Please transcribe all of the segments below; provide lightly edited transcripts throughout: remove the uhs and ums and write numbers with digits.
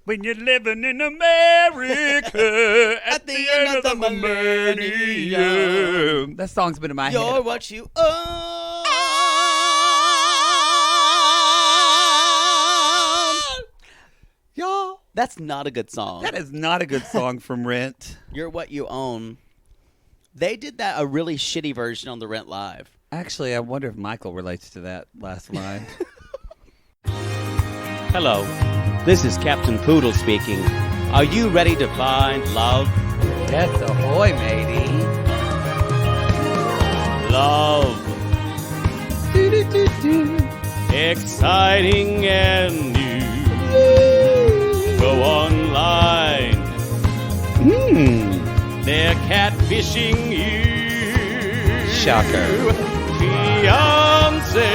when you're living in America at the end of the millennium. That song's been in my head. You're what you own. Y'all, that's not a good song. That is not a good song from Rent. You're what you own. They did that a really shitty version on the Rent Live. Actually, I wonder if Michael relates to that last line. Hello, this is Captain Poodle speaking. Are you ready to find love? Yes, ahoy, matey. Love. Exciting and new. Go online. They're catfishing you. Shocker. Fiancé.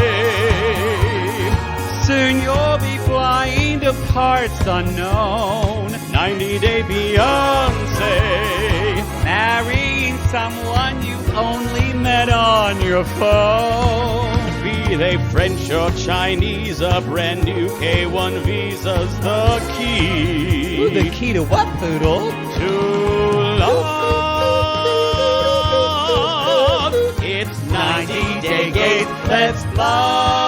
Soon you'll be flying to parts unknown. 90-day Beyonce. Marrying someone you only met on your phone. Be they French or Chinese, a brand new K1 visa's the key. Ooh, the key to what, Poodle? To love. It's 90-day gays. Let's love.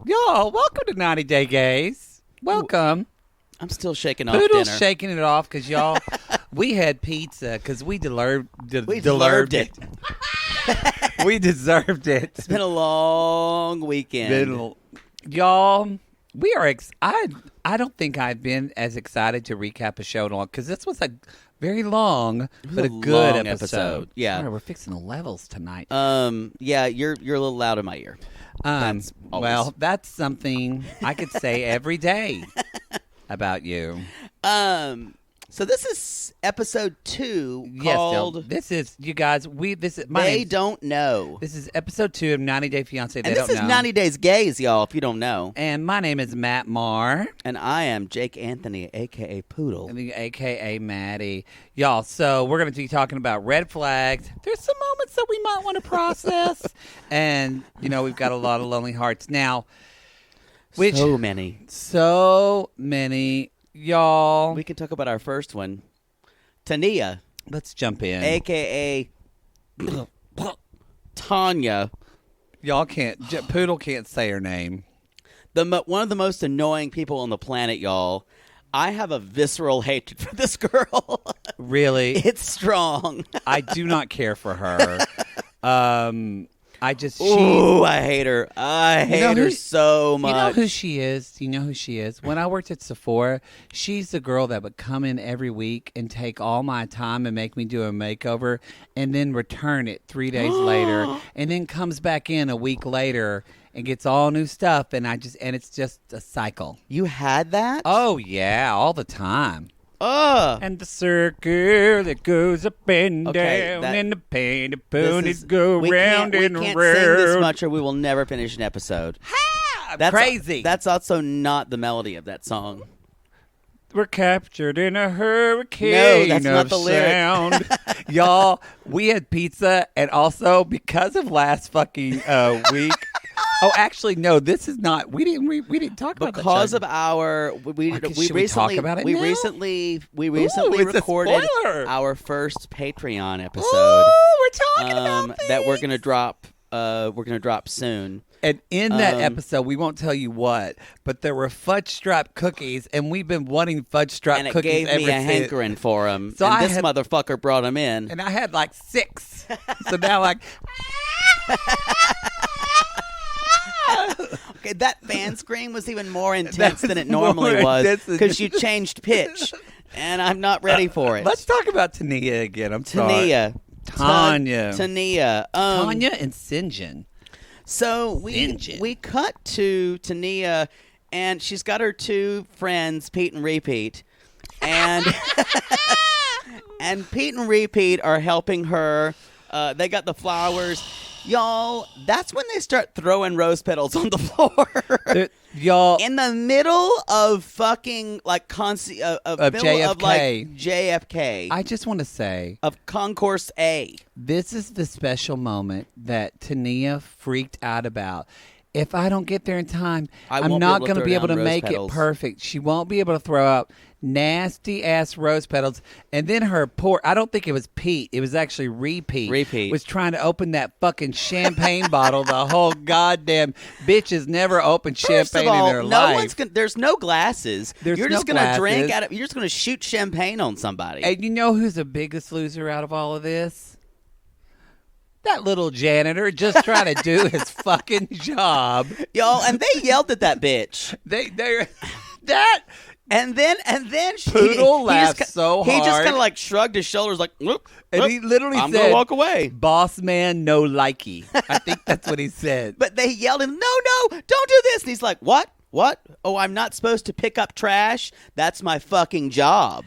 Y'all, welcome to 90 Day Gays. Welcome. I'm still shaking off Poodle's dinner. shaking it off because y'all, we had pizza because we deserved it. We deserved it. It's been a long weekend. Y'all, we are. I don't think I've been as excited to recap a show in a long because this was a very long but a good episode. Yeah, Sorry, we're fixing the levels tonight. Yeah, you're a little loud in my ear. Well, that's something I could say every day about you. So this is episode 2 called. Yes, this is you guys. They don't know. This is episode 2 of 90 Day Fiancé. And this is 90 Days Gays, y'all. If you don't know. And my name is Matt Marr, and I am Jake Anthony, aka Poodle, aka Maddie. Y'all, so we're going to be talking about red flags. There's some moments that we might want to process, and we've got a lot of lonely hearts now. So many. Y'all. We can talk about our first one. Tania. Let's jump in. A.K.A. Tania. Y'all can't. Poodle can't say her name. One of the most annoying people on the planet, y'all. I have a visceral hatred for this girl. Really? It's strong. I do not care for her. I hate her. I hate her so much. You know who she is? You know who she is? When I worked at Sephora, she's the girl that would come in every week and take all my time and make me do a makeover and then return it 3 days later and then comes back in a week later and gets all new stuff and it's just a cycle. You had that? Oh yeah, all the time. And the circle that goes up and down, and the painted ponies go round and round. We can't sing this much, or we will never finish an episode. That's crazy. That's also not the melody of that song. We're captured in a hurricane. No, that's not the lyric. Y'all, we had pizza, and also because of last fucking week. Oh, actually, no. This is not. We didn't talk about that. Because of our we recently talk about it we now? recently Ooh, recorded our first Patreon episode. Ooh, we're talking about that we're gonna drop. We're gonna drop soon. And in that episode, we won't tell you what, but there were fudge strap cookies, and we've been wanting fudge strap cookies. cookies. And it gave me a hankering for them. So and this motherfucker brought them in, and I had like 6. So now like. Okay, that fan scream was even more intense than it normally was because you changed pitch, and I'm not ready for it. Let's talk about Tania again. I'm sorry. Tania. Tania and St. John. So we cut to Tania, and she's got her 2 friends, Pete and Repeat, and and Pete and Repeat are helping her. They got the flowers. Y'all, that's when they start throwing rose petals on the floor. Y'all, in the middle of fucking like JFK. Of like JFK. I just want to say of Concourse A. This is the special moment that Tania freaked out about. if I don't get there in time, I'm won't not going to be able to rose make petals. it perfect. She won't be able to throw out nasty ass rose petals. And then her poor, I don't think it was Pete. It was actually Repeat. Was trying to open that fucking champagne bottle. The whole goddamn bitch has never opened champagne in their life. There's no glasses. You're just going to drink out of. You're just going to shoot champagne on somebody. And you know who's the biggest loser out of all of this? That little janitor just trying to do his fucking job. Y'all, and they yelled at that bitch. And then Poodle laughed so hard. He just kind of like shrugged his shoulders like, look. And he literally I'm said, going to walk away. Boss man, no likey. I think that's what he said. But they yelled at him, no, don't do this. And he's like, what? Oh, I'm not supposed to pick up trash? That's my fucking job.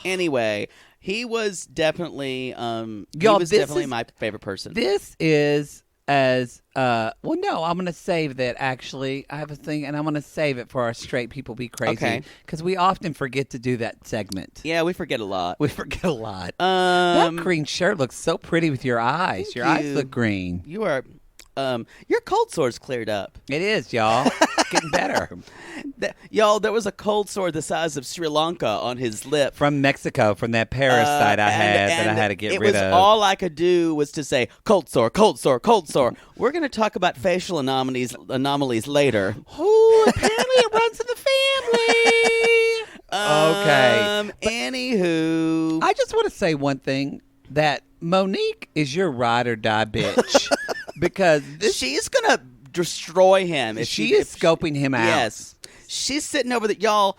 Anyway, he was definitely my favorite person. This is as well, no, I'm going to save that, actually. I have a thing, and I'm going to save it for our Straight People Be Crazy. Because we often forget to do that segment. Yeah, we forget a lot. That green shirt looks so pretty with your eyes. Your eyes look green. You are... your cold sore's cleared up. It is, y'all. It's getting better. Y'all, there was a cold sore the size of Sri Lanka on his lip. From Mexico, from that parasite I had to get rid of. All I could do was to say, cold sore, cold sore, cold sore. We're going to talk about facial anomalies later. Oh, apparently it runs in the family. Okay. Anywho. I just want to say one thing, that Monique is your ride or die bitch. Because she's going to destroy him. She is scoping him out. Yes. She's sitting over the, y'all.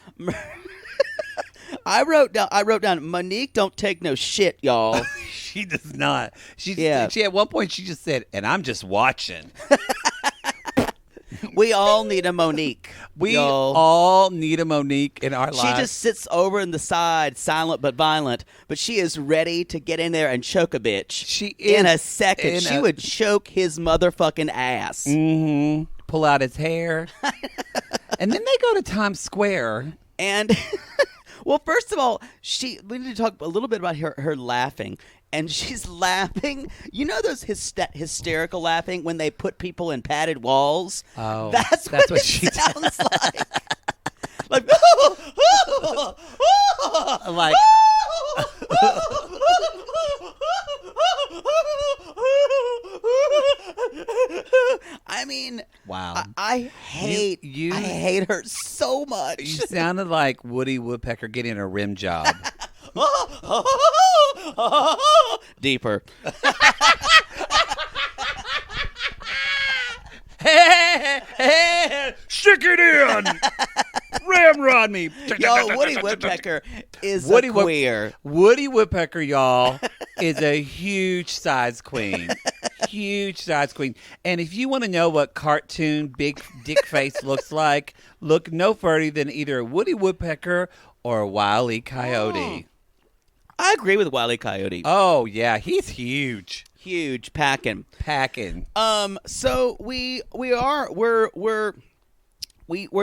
I wrote down, Monique don't take no shit, y'all. She does not. She at one point she just said, and I'm just watching. We all need a Monique. We all need a Monique in our lives. She just sits over in the side, silent but violent, but she is ready to get in there and choke a bitch. She is. In a second. She would choke his motherfucking ass. Mm-hmm. Pull out his hair. And then they go to Times Square. And, well, first of all, we need to talk a little bit about her laughing. And she's laughing. You know those hysterical laughing when they put people in padded walls? Oh, that's what she sounds like. Like, like. I mean, wow. I hate her so much. You sounded like Woody Woodpecker getting a rim job. Deeper. Hey, stick it in. Ramrod me. Y'all, Woody Woodpecker is a queer. Woody Woodpecker, y'all, is a huge size queen. Huge size queen. And if you want to know what cartoon big dick face looks like, look no further than either a Woody Woodpecker or a Wile E. Coyote. I agree with Wile E. Coyote. Oh, yeah. He's huge. Huge. Packing. So we're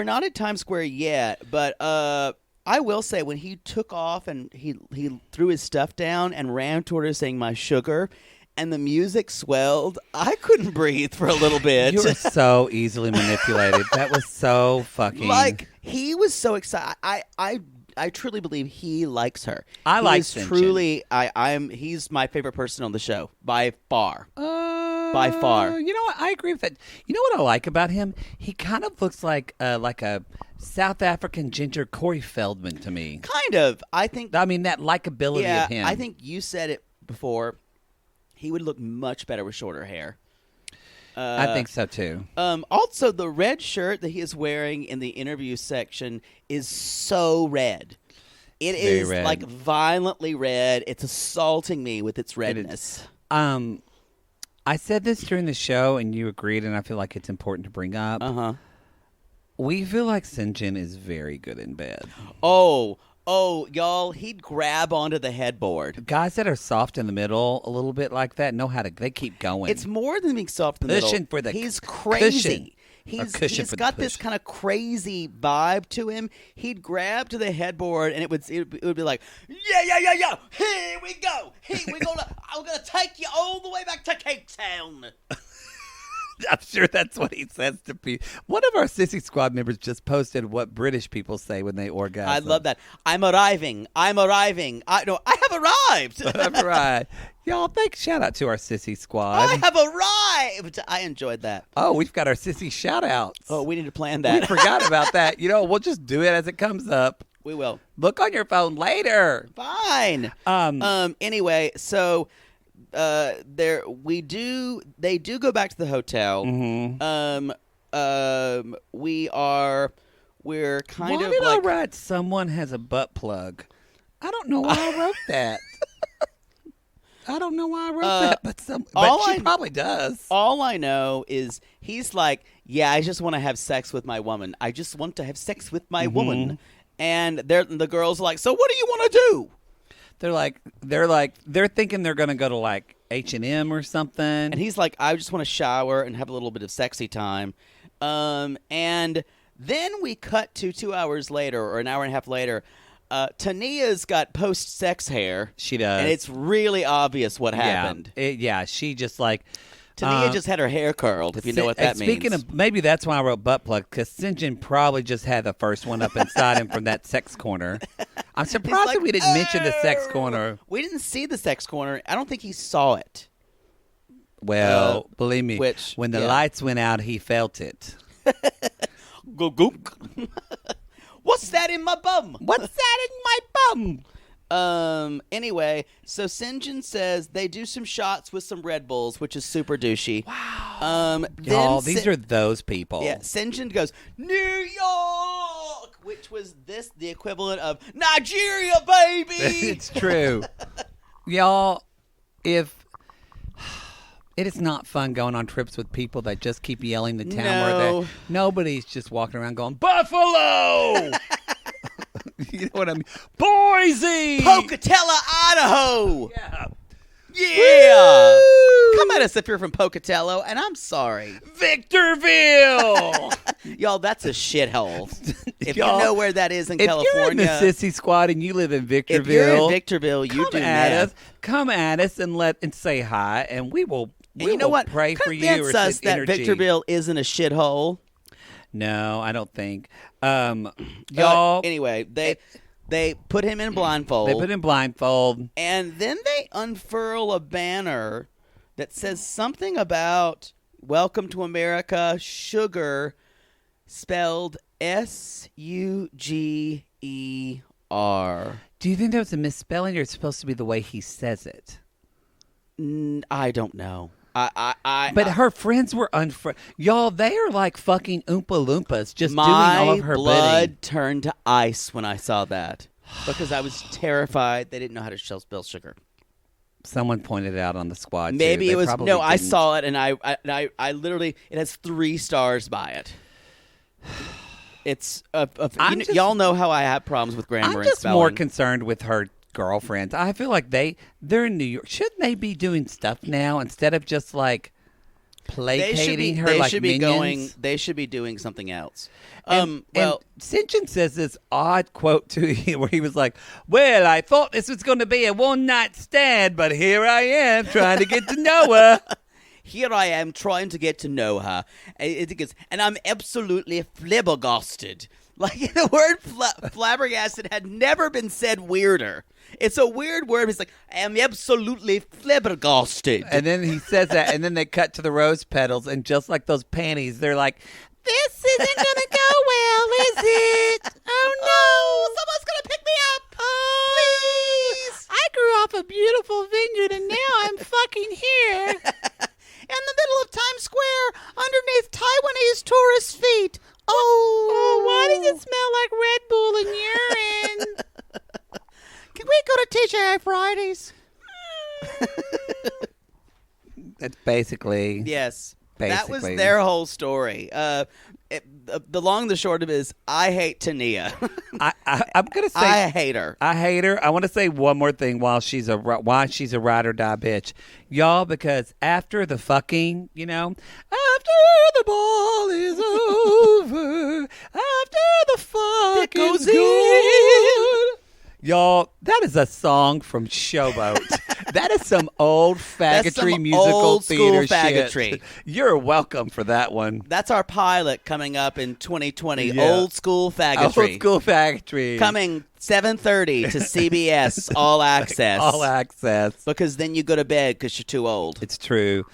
not at Times Square yet, but I will say when he took off and he threw his stuff down and ran toward us saying "my sugar," and the music swelled, I couldn't breathe for a little bit. You were so easily manipulated. That was so fucking. Like, he was so excited. I truly believe he likes her. I like truly. He's my favorite person on the show by far. By far. You know what? I agree with that. You know what I like about him? He kind of looks like a South African ginger Corey Feldman to me. Kind of. I mean that likability of him. I think you said it before. He would look much better with shorter hair. I think so too. Also, the red shirt that he is wearing in the interview section is so red. It is red. Like violently red. It's assaulting me with its redness. I said this during the show, and you agreed, and I feel like it's important to bring up. We feel like St. is very good in bed. Oh, y'all, he'd grab onto the headboard. Guys that are soft in the middle a little bit like that know how to, they keep going. It's more than being soft in the middle. He's crazy. He's got this kind of crazy vibe to him. He'd grab to the headboard, and it would be like, yeah, here we go. I'm gonna take you all the way back to Cape Town. I'm sure that's what he says to people. One of our Sissy Squad members just posted what British people say when they orgasm. I love that. I'm arriving. I have arrived. I've arrived. Y'all, shout out to our Sissy Squad. I have arrived. I enjoyed that. Oh, we've got our Sissy shout outs. Oh, we need to plan that. We forgot about that. We'll just do it as it comes up. We will. Look on your phone later. Fine. Anyway, so they do go back to the hotel. Mm-hmm. We're kind Why of did like I write someone has a butt plug? I don't know why I wrote that. I don't know why I wrote that, but she probably does. All I know is he's like, yeah, I just want to have sex with my woman. I just want to have sex with my woman. And the girls are like, so what do you want to do? They're thinking they're going to go to like H&M or something. And he's like, I just want to shower and have a little bit of sexy time. And then we cut to 2 hours later or an hour and a half later. Tania's got post-sex hair. She does. And it's really obvious what happened. She just like... Tania just had her hair curled, if you know what that means. Speaking of, maybe that's why I wrote butt plug, because St. John probably just had the first one up inside him from that sex corner. I'm surprised that we didn't mention the sex corner. We didn't see the sex corner. I don't think he saw it. Well, believe me, when the lights went out, he felt it. Go gook. What's that in my bum? What's that in my bum? Anyway, so St. John says they do some shots with some Red Bulls, which is super douchey. Wow. Y'all, these are those people. Yeah, St. John goes, New York, which was the equivalent of Nigeria, baby. It's true. Y'all, it is not fun going on trips with people that just keep yelling the town where nobody's just walking around going, Buffalo! You know what I mean? Boise! Pocatello, Idaho! Yeah! Woo! Come at us if you're from Pocatello, and I'm sorry. Victorville! Y'all, that's a shithole. If you know where that is in California. If you're in the Sissy Squad and you live in Victorville. If you're in Victorville, you do meth. Come at us and say hi, and we will pray for you. Convince us that Victorville isn't a shithole. No, I don't think. Y'all. Anyway, they put him in blindfold. They put him blindfold. And then they unfurl a banner that says something about Welcome to America, sugar, spelled Suger. Do you think that was a misspelling, or it's supposed to be the way he says it? I don't know. But her friends were y'all, they are like fucking Oompa Loompas just doing all of her My blood bidding. turned to ice when I saw that because I was terrified they didn't know how to spell sugar. Someone pointed it out on the squad. Maybe it was no. I saw it and I literally it has 3 stars by it. It's y'all know how I have problems with grammar and spelling. I'm just more concerned with her girlfriends. I feel like they're in New York. Shouldn't they be doing stuff now instead of just like placating her like minions? They should be doing something else. And St. John says this odd quote to him where he was like, well, I thought this was going to be a one-night stand, but here I am trying to get to know her. Here I am trying to get to know her. And I'm absolutely flabbergasted. Like, the word flabbergasted had never been said weirder. It's a weird word. He's like, I am absolutely flabbergasted. And then he says that, and then they cut to the rose petals, and just like those panties, they're like, this isn't going to go well, is it? Oh, no. Someone's going to pick me up. Please. I grew off a beautiful vineyard, and now I'm fucking here. In the middle of Times Square, underneath Taiwanese tourist feet. Oh, why does it smell like Red Bull and urine? Can we go to TGI Fridays? That's basically... Yes. That was their whole story. The long and the short of it is, I hate Tania. I'm gonna say I hate her. I hate her. I want to say one more thing why she's a ride or die bitch, y'all. Because after the fucking, after the ball is over, after the fuck is good. Y'all, that is a song from Showboat. That is some old faggotry musical old theater faggotry. shit. You're welcome for that one. That's our pilot coming up in 2020. Yeah. Old school faggotry. Old school faggotry. Coming 7:30 to CBS All Access. All Access. Because then you go to bed because you're too old. It's true.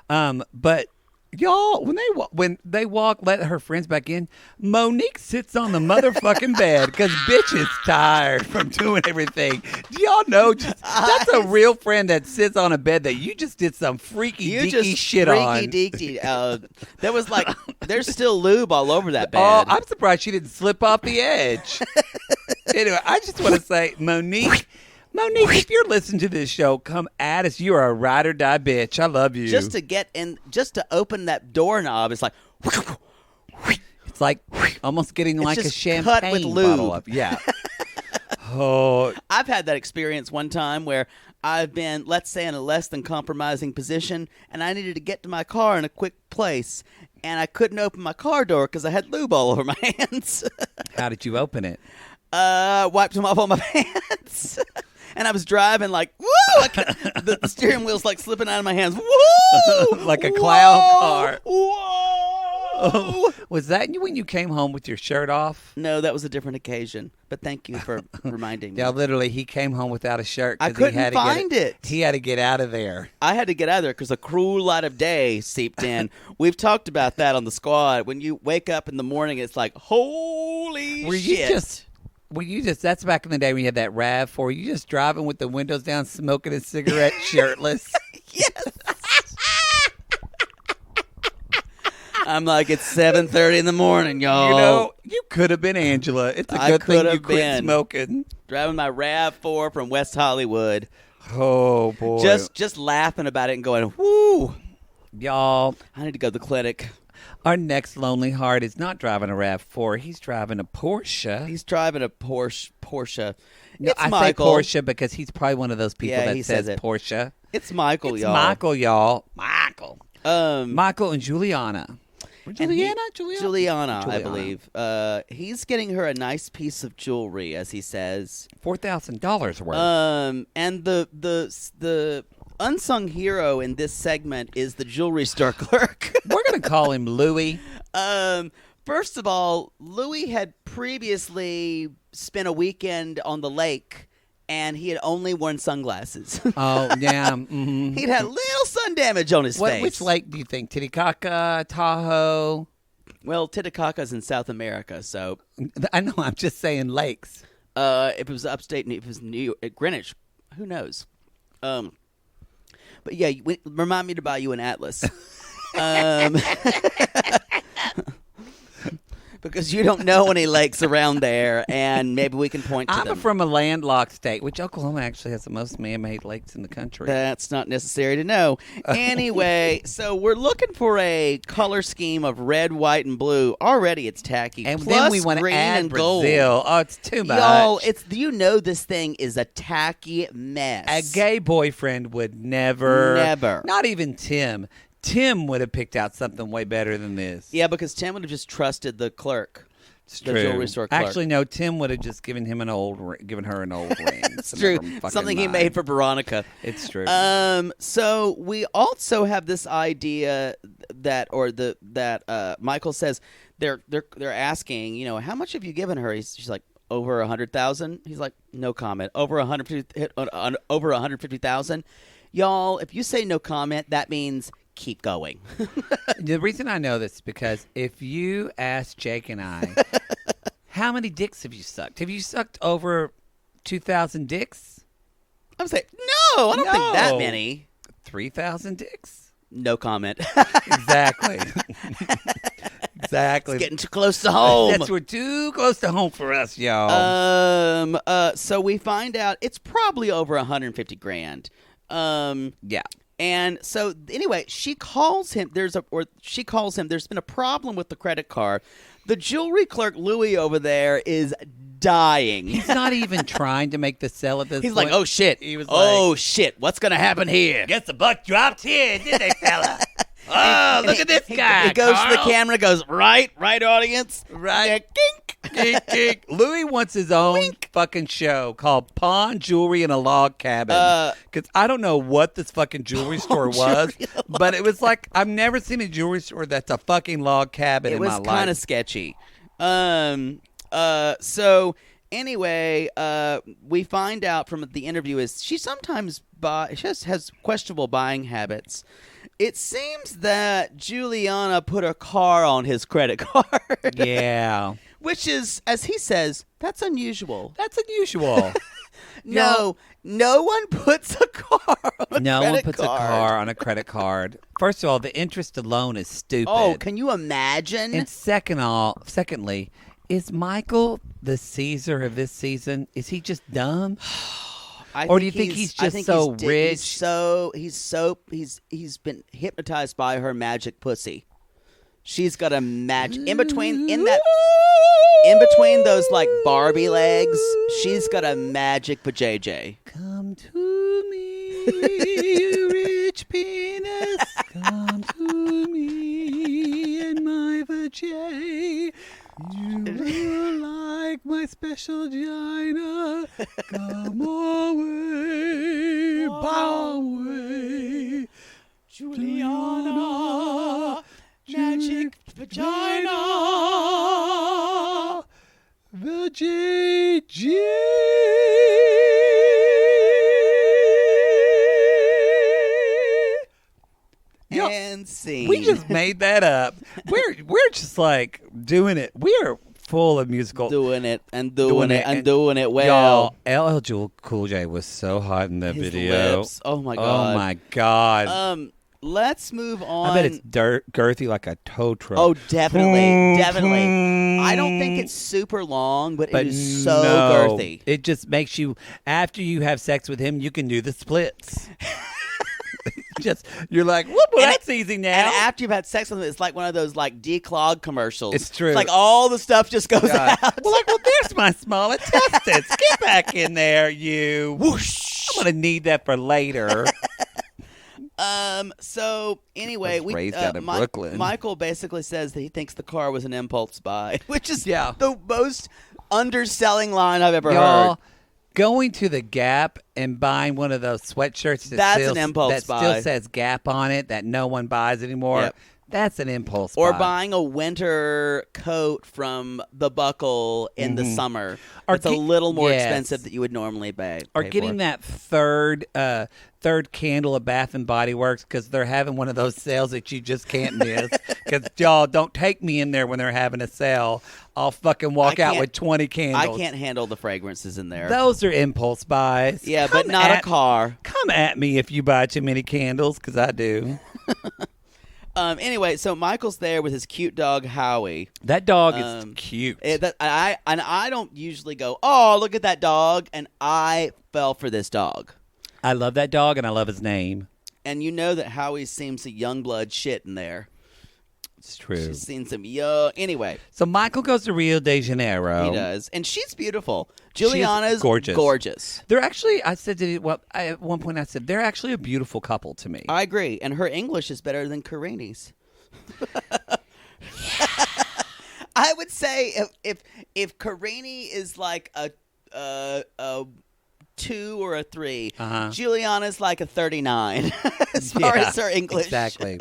But y'all, when they walk, let her friends back in, Monique sits on the motherfucking bed because bitch is tired from doing everything. Do y'all know? That's a real friend that sits on a bed that you just did some freaky deaky shit on. Freaky deaky. There was there's still lube all over that bed. Oh, I'm surprised she didn't slip off the edge. Anyway, I just want to say, Monique, if you're listening to this show, come at us. You're a ride or die bitch. I love you. Just to get in, just to open that doorknob, it's like... It's like almost getting like a champagne cut with lube. bottle up. Yeah. Oh. I've had that experience one time where I've been, let's say, in a less than compromising position, and I needed to get to my car in a quick place, and I couldn't open my car door because I had lube all over my hands. How did you open it? Wiped them off on my pants. And I was driving like, woo! The steering wheel's like slipping out of my hands. Woo! Like a clown car. Whoa! Oh, was that when you came home with your shirt off? No, that was a different occasion. But thank you for reminding me. Yeah, literally, he came home without a shirt. I couldn't find it. He had to get out of there. I had to get out of there because a cruel light of day seeped in. We've talked about that on the squad. When you wake up in the morning, it's like, holy shit. Were you just, that's back in the day when you had that RAV4. Were you just driving with the windows down, smoking a cigarette, shirtless? Yes. I'm like, it's 7:30 in the morning, y'all. You know, you could have been Angela. It's a good thing you quit smoking. Driving my RAV4 from West Hollywood. Oh, boy. Just laughing about it and going, whoo. Y'all. I need to go to the clinic. Our next lonely heart is not driving a RAV4. He's driving a Porsche. He's driving a Porsche. No, it's Michael. Say Porsche because he's probably one of those people that says Porsche. It's Michael, y'all. Michael, y'all. Michael and Juliana. Juliana, I believe. He's getting her a nice piece of jewelry, as he says. $4,000 worth. And the unsung hero in this segment is the jewelry store clerk. We're going to call him Louie. First of all, Louie had previously spent a weekend on the lake, and he had only worn sunglasses. Oh, yeah. Mm-hmm. He'd had little sun damage on his face. Which lake do you think? Titicaca, Tahoe? Well, Titicaca's in South America, so... I know, I'm just saying lakes. If it was upstate, if it was New York, Greenwich, who knows? But yeah, remind me to buy you an atlas. Because you don't know any lakes around there, and maybe we can point to them. I'm from a landlocked state, which Oklahoma actually has the most man-made lakes in the country. That's not necessary to know. Anyway, so we're looking for a color scheme of red, white, and blue. Already it's tacky. And plus then we want to add Brazil. Gold. Oh, it's too much. Y'all, you know this thing is a tacky mess. A gay boyfriend would never. Not even Tim. Tim would have picked out something way better than this. Yeah, because Tim would have just trusted the clerk. It's the true. jewelry store clerk. Actually, no, Tim would have just given her an old ring. It's true. Something he made for Veronica. It's true. So we also have this idea that Michael says they're asking, how much have you given her? She's like, over 100,000. He's like, no comment. Over 150,000. Y'all, if you say no comment, that means keep going. The reason I know this is because if you ask Jake and I, how many dicks have you sucked? Have you sucked over 2,000 dicks? I would say, no, I don't think that many. 3,000 dicks? No comment. Exactly. Exactly. It's getting too close to home. We're too close to home for us, y'all. So we find out it's probably over 150 grand. Yeah. And so anyway, she calls him. There's been a problem with the credit card. The jewelry clerk Louie over there is dying. He's not even trying to make the sell at this He's point. like, oh shit. He was oh shit. What's gonna happen here? Guess the buck dropped here, did they, fella? Oh, look at this guy. He goes Carl. to the camera, goes right, audience, right. Kink. Geek, geek. Louis wants his own fucking show called Pawn Jewelry in a Log Cabin. Because I don't know what this fucking jewelry store was, but it was like, I've never seen a jewelry store that's a fucking log cabin in my life. It was kind of sketchy. So anyway, we find out from the interview is she sometimes has questionable buying habits. It seems that Juliana put a car on his credit card. Yeah. Which is, as he says, that's unusual. That's unusual. No one puts a car on a car on a credit card. First of all, the interest alone is stupid. Oh, can you imagine? And secondly, is Michael the Caesar of this season? Is he just dumb? Or do you think he's just so rich? He's been hypnotized by her magic pussy. She's got a magic in between those like Barbie legs. She's got a magic vajayjay. Come to me, you rich penis. Come to me and my vajay. You will like my special vagina. Come away, away, Juliana, magic vagina, vajayjay. And scene. We just made that up. We're just like doing it. We are full of musical. Doing it well. Y'all, LL Cool J was so hot in that video. Lips. Oh my god. Oh my god. Let's move on. I bet it's girthy like a tow truck. Oh, definitely. I don't think it's super long, but it is so girthy. It just makes you, after you have sex with him, you can do the splits. You're like, whoop, well, that's easy now. And after you've had sex with him, it's like one of those like declog commercials. It's true. It's like all the stuff just goes out. Well, there's my small intestines. Get back in there, you. Whoosh. I'm gonna need that for later. So anyway, we raised out in Brooklyn. Michael basically says that he thinks the car was an impulse buy, which is the most underselling line I've ever heard. Going to the Gap and buying one of those sweatshirts that's an impulse buy. Still says Gap on it that no one buys anymore. Yep. That's an impulse or buy. Buying a winter coat from the Buckle in the summer. It's a little more expensive that you would normally pay. Or getting that third candle of Bath and Body Works because they're having one of those sales that you just can't miss. Because y'all don't take me in there when they're having a sale. I'll fucking walk out with 20 candles. I can't handle the fragrances in there. Those are impulse buys. Yeah, but not a car. Come at me if you buy too many candles, because I do. Anyway, so Michael's there with his cute dog Howie. That dog is cute. I don't usually go, oh, look at that dog, and I fell for this dog. I love that dog, and I love his name. And you know that Howie seems some young blood shit in there. It's true. She's seen some young. Anyway. So Michael goes to Rio de Janeiro. He does. And she's beautiful. Juliana's gorgeous. They're actually, I said to at one point I said, they're actually a beautiful couple to me. I agree. And her English is better than Karini's. I would say if Karini is like a 2 or a 3, Juliana's like a 39 as far as her English. Exactly.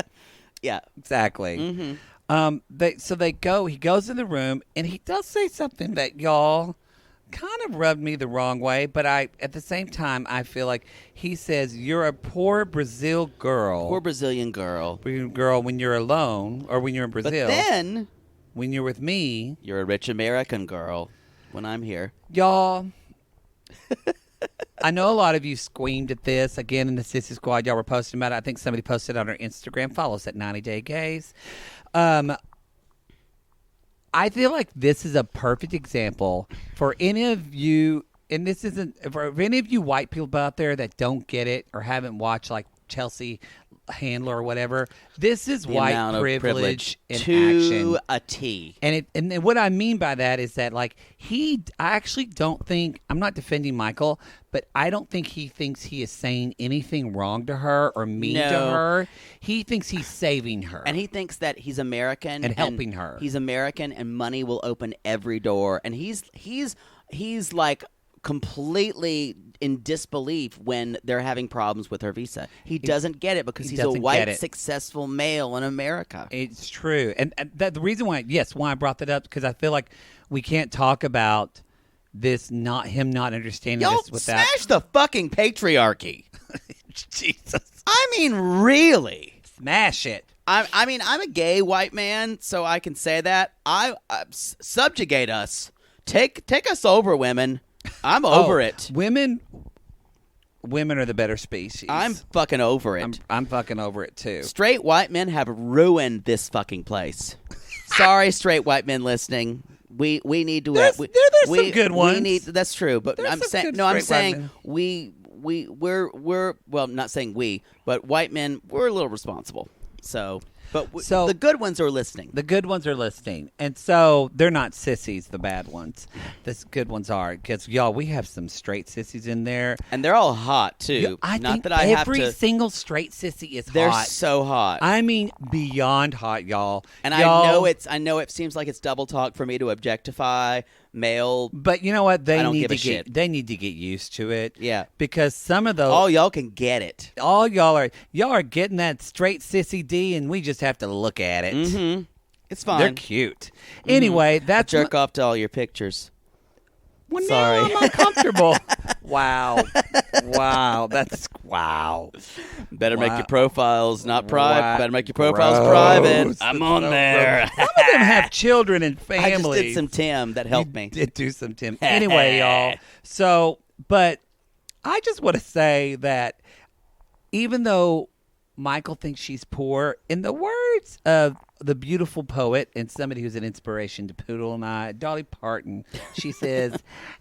Yeah. Exactly. Mm-hmm. He goes in the room, and he does say something that y'all kind of rubbed me the wrong way, but at the same time, I feel like he says, you're a poor Brazilian girl. Poor Brazilian girl. Girl when you're alone, or when you're in Brazil. But then, when you're with me, you're a rich American girl when I'm here. Y'all, I know a lot of you screamed at this. Again, in the Sissy Squad, y'all were posting about it. I think somebody posted on our Instagram. Follow us at 90 Day Gays. I feel like this is a perfect example for any of you, and this isn't for any of you white people out there that don't get it or haven't watched like Chelsea handler or whatever. This is white privilege in to action. a T. And what I mean by that is that, like, I actually don't think, I'm not defending Michael, but I don't think he thinks he is saying anything wrong to her or mean to her. He thinks he's saving her. And he thinks that he's American. And helping her. He's American and money will open every door. And he's like completely in disbelief when they're having problems with her visa. He doesn't get it because he's a white, successful male in America. It's true. And the reason why I brought that up, because I feel like we can't talk about this, him not understanding this without... Smash the fucking patriarchy. Jesus. I mean, really. Smash it. I mean, I'm a gay white man, so I can say that. Subjugate us. Take us over, women. I'm over it. Women are the better species. I'm fucking over it. I'm fucking over it too. Straight white men have ruined this fucking place. Sorry, straight white men listening. We need to. There's some good ones. That's true, but there's I'm saying we're well, not saying we, but white men, we're a little responsible. So the good ones are listening. The good ones are listening. And so they're not sissies, the bad ones. The good ones are. Because, y'all, we have some straight sissies in there. And they're all hot, too. Every single straight sissy is hot. They're so hot. I mean, beyond hot, y'all. And I know it seems like it's double talk for me to objectify male. But you know what? They need to get used to it. Yeah. Because some of those... all y'all can get it. All y'all are getting that straight sissy D, and we just have to look at it. Mm-hmm. It's fine. They're cute. Mm-hmm. Anyway, that's... I jerk off to all your pictures. Well, sorry. Now I'm uncomfortable. Wow. That's wow. Better make your profiles not private. Better make your profiles private. I'm on there. Some of them have children and families. I just did some Tim. That helped me. Did do some Tim. Anyway, y'all. So, but I just want to say that even though Michael thinks she's poor, in the words of the beautiful poet and somebody who's an inspiration to Poodle and I, Dolly Parton, she says,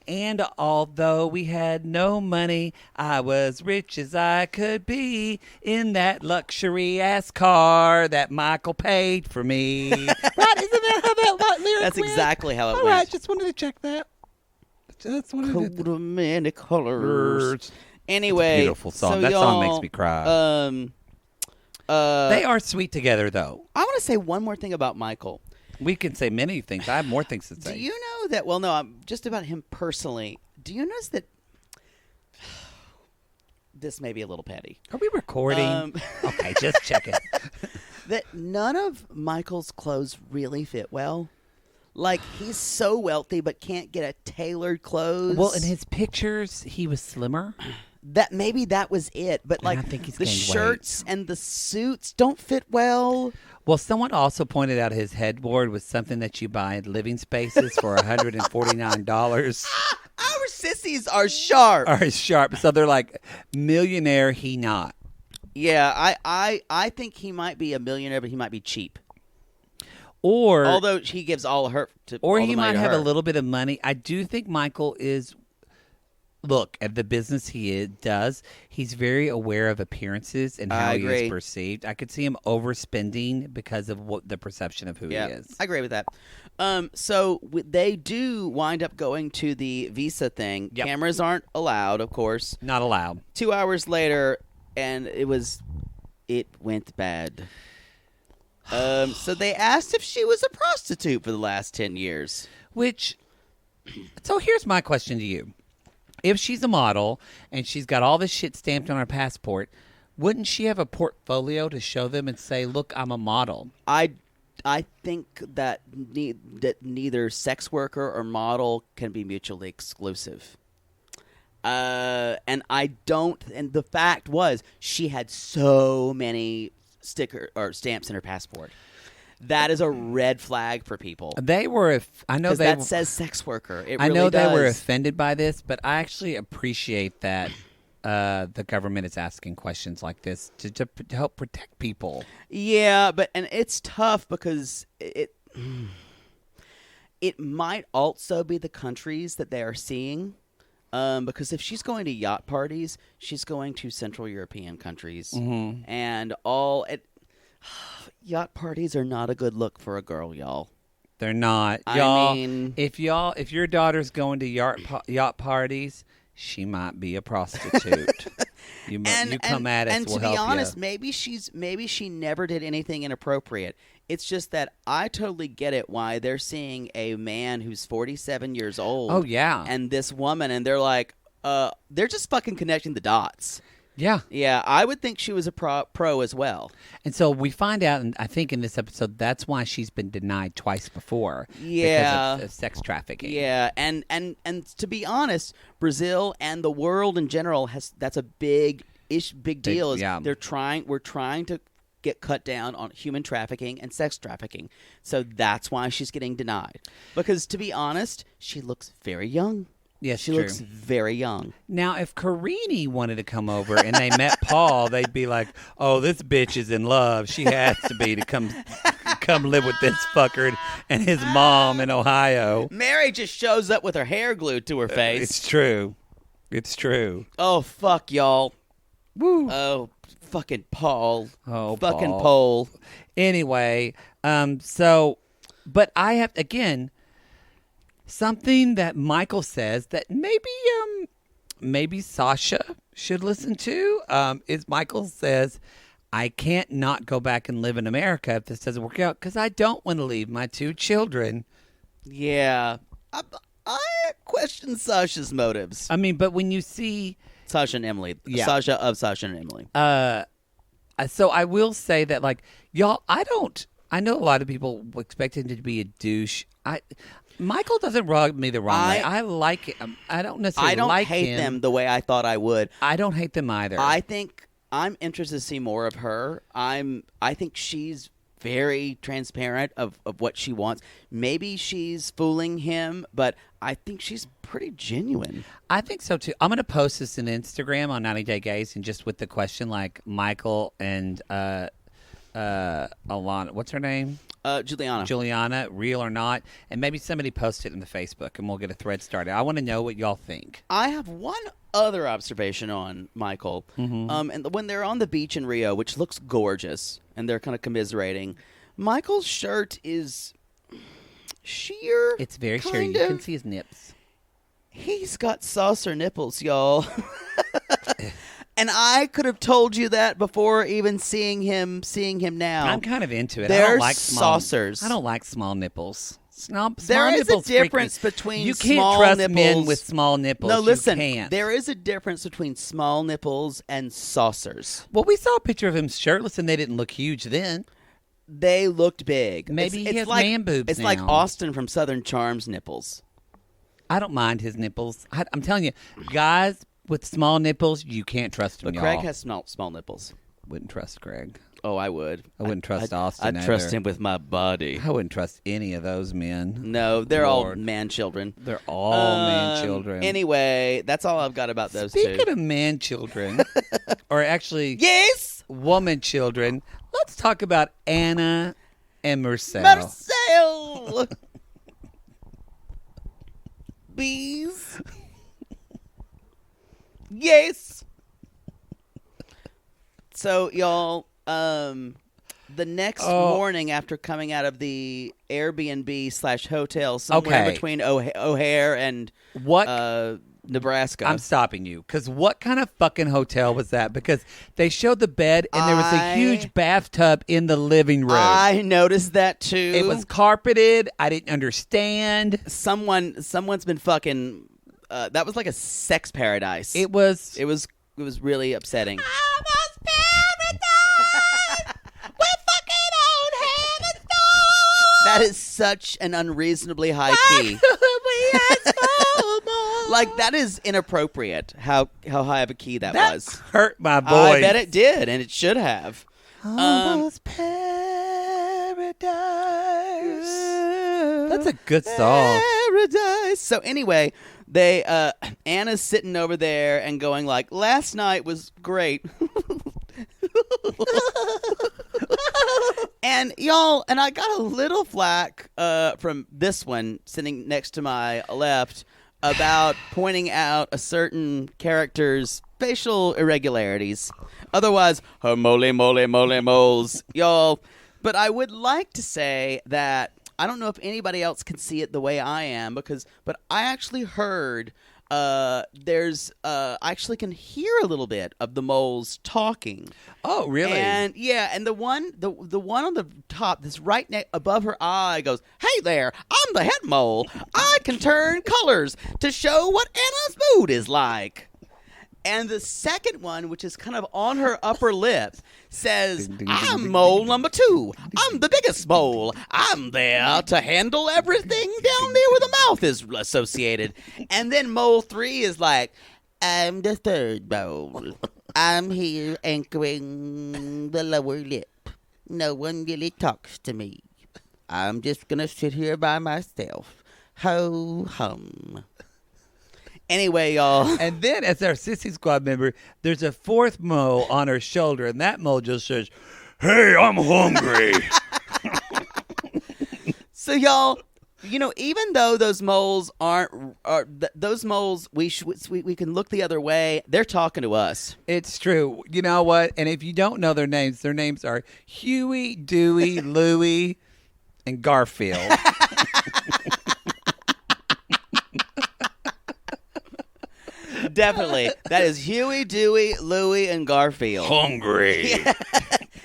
and although we had no money, I was rich as I could be in that luxury-ass car that Michael paid for me. Right? Isn't that how that lyric That's went? exactly how it went. went. All right, just wanted to check that. Coat of many colors. Anyway. Beautiful song. So that song makes me cry. They are sweet together, though. I want to say one more thing about Michael. We can say many things. I have more things to say. Do you know that? Well, no, I'm just about him personally. Do you notice that? This may be a little petty. Are we recording? Okay, just check it. That none of Michael's clothes really fit well. Like, he's so wealthy but can't get a tailored clothes. Well, in his pictures, he was slimmer. Maybe that was it, but like I think he's the shirts and the suits don't fit well. Well, someone also pointed out his headboard was something that you buy at Living Spaces for $149. Our sissies are sharp. So they're like, millionaire, he not. Yeah, I think he might be a millionaire, but he might be cheap. Or although he gives all her to, or all he the money might to have her. a little bit of money. I do think Michael is. Look, at the business he does, he's very aware of appearances and how he is perceived. I could see him overspending because of the perception of who he is. I agree with that. So they do wind up going to the visa thing. Yep. Cameras aren't allowed, of course. Not allowed. 2 hours later, and it went bad. So they asked if she was a prostitute for the last 10 years. So here's my question to you. If she's a model and she's got all this shit stamped on her passport, wouldn't she have a portfolio to show them and say, "Look, I'm a model"? I think that neither sex worker or model can be mutually exclusive. And the fact was she had so many stamps in her passport. That is a red flag for people. They were, that says sex worker. I know they were offended by this, but I actually appreciate that the government is asking questions like this to help protect people. Yeah, and it's tough because it might also be the countries that they are seeing. Because if she's going to yacht parties, she's going to Central European countries, and yacht parties are not a good look for a girl, y'all. They're not, y'all. I mean, if your daughter's going to yacht parties, she might be a prostitute. You come at us, and we'll to be help honest, you. maybe she never did anything inappropriate. It's just that I totally get it why they're seeing a man who's 47 years old. Oh yeah, and this woman, and they're like, they're just fucking connecting the dots. Yeah. Yeah, I would think she was a pro as well. And so we find out, and I think in this episode, that's why she's been denied twice before. Yeah. Because of sex trafficking. Yeah, and to be honest, Brazil and the world in general that's a big deal. Yeah. We're trying to get cut down on human trafficking and sex trafficking. So that's why she's getting denied. Because to be honest, she looks very young. Yes, she looks very young. Now, if Karini wanted to come over and they met Paul, they'd be like, "Oh, this bitch is in love. She has to be to come live with this fucker and his mom in Ohio." Mary just shows up with her hair glued to her face. It's true. It's true. Oh, fuck, y'all. Woo. Oh, fucking Paul. Oh, fucking Paul. Anyway, but I have, again, something that Michael says that maybe Sasha should listen to is Michael says, "I can't not go back and live in America if this doesn't work out because I don't want to leave my 2 children." Yeah. I question Sasha's motives. I mean, but when you see Sasha and Emily. Yeah. Sasha of Sasha and Emily. So I will say that, like, y'all, I know a lot of people expect him to be a douche. Michael doesn't rub me the wrong way. I like it. I don't necessarily like him. I don't hate them the way I thought I would. I don't hate them either. I think I'm interested to see more of her. I think she's very transparent of what she wants. Maybe she's fooling him, but I think she's pretty genuine. I think so too. I'm going to post this on Instagram on 90 Day Gays, and just with the question like Michael and Alana, what's her name? Juliana, real or not? And maybe somebody post it in the Facebook, and we'll get a thread started. I want to know what y'all think. I have one other observation on Michael. And when they're on the beach in Rio, which looks gorgeous, and they're kind of commiserating, Michael's shirt is sheer. It's very sheer. You can see his nips. He's got saucer nipples, y'all. And I could have told you that before even seeing him now. I'm kind of into it. They're I don't like saucers. I don't like small nipples. There is a difference between you can't small trust nipples. men with small nipples. No, listen. You can't. There is a difference between small nipples and saucers. Well, we saw a picture of him shirtless, and they didn't look huge then. They looked big. Maybe he has man boobs It's now. like Austin from Southern Charm's nipples. I don't mind his nipples. I'm telling you, guys with small nipples, you can't trust them, But Craig has small nipples. Wouldn't trust Craig. Oh, I would. I wouldn't trust Austin I'd trust him with my body. I wouldn't trust any of those men. No, they're all man children. They're all man children. Anyway, that's all I've got about those two. Speaking of man children, or actually woman children, let's talk about Anna and Marcel. Bees. Yes. So, y'all, the next morning after coming out of the Airbnb/hotel somewhere between O'Hare and Nebraska. I'm stopping you, because what kind of fucking hotel was that? Because they showed the bed, and there was a huge bathtub in the living room. I noticed that, too. It was carpeted. I didn't understand. Someone's been fucking... that was like a sex paradise. It was really upsetting. Almost paradise. We're fucking on Hammerstone. That is such an unreasonably high key. Like, that is inappropriate. How high of a key that was. Hurt my voice. I bet it did, and it should have. Almost paradise. That's a good song. Paradise. So anyway, Anna's sitting over there and going like, "Last night was great." And y'all, I got a little flack from this one sitting next to my left. about pointing out a certain character's facial irregularities. Otherwise, mole, mole, mole, moles, y'all. But I would like to say that I don't know if anybody else can see it the way I am, but I actually heard I actually can hear a little bit of the moles talking. Oh, really? And and the one on the top, that's right above her eye, goes, "Hey there, I'm the head mole. I can turn colors to show what Anna's mood is like." And the second one, which is kind of on her upper lip, says, "I'm mole number 2. I'm the biggest mole. I'm there to handle everything down there where the mouth is associated." And then mole 3 is like, "I'm the third mole. I'm here anchoring the lower lip. No one really talks to me. I'm just going to sit here by myself. Ho hum." Anyway, y'all. And then, as our Sissy Squad member, there's a fourth mole on her shoulder, and that mole just says, "Hey, I'm hungry." So, y'all, even though those moles those moles, we can look the other way. They're talking to us. It's true. You know what? And if you don't know their names are Huey, Dewey, Louie, and Garfield. Definitely. That is Huey, Dewey, Louie, and Garfield. Hungry. Yeah.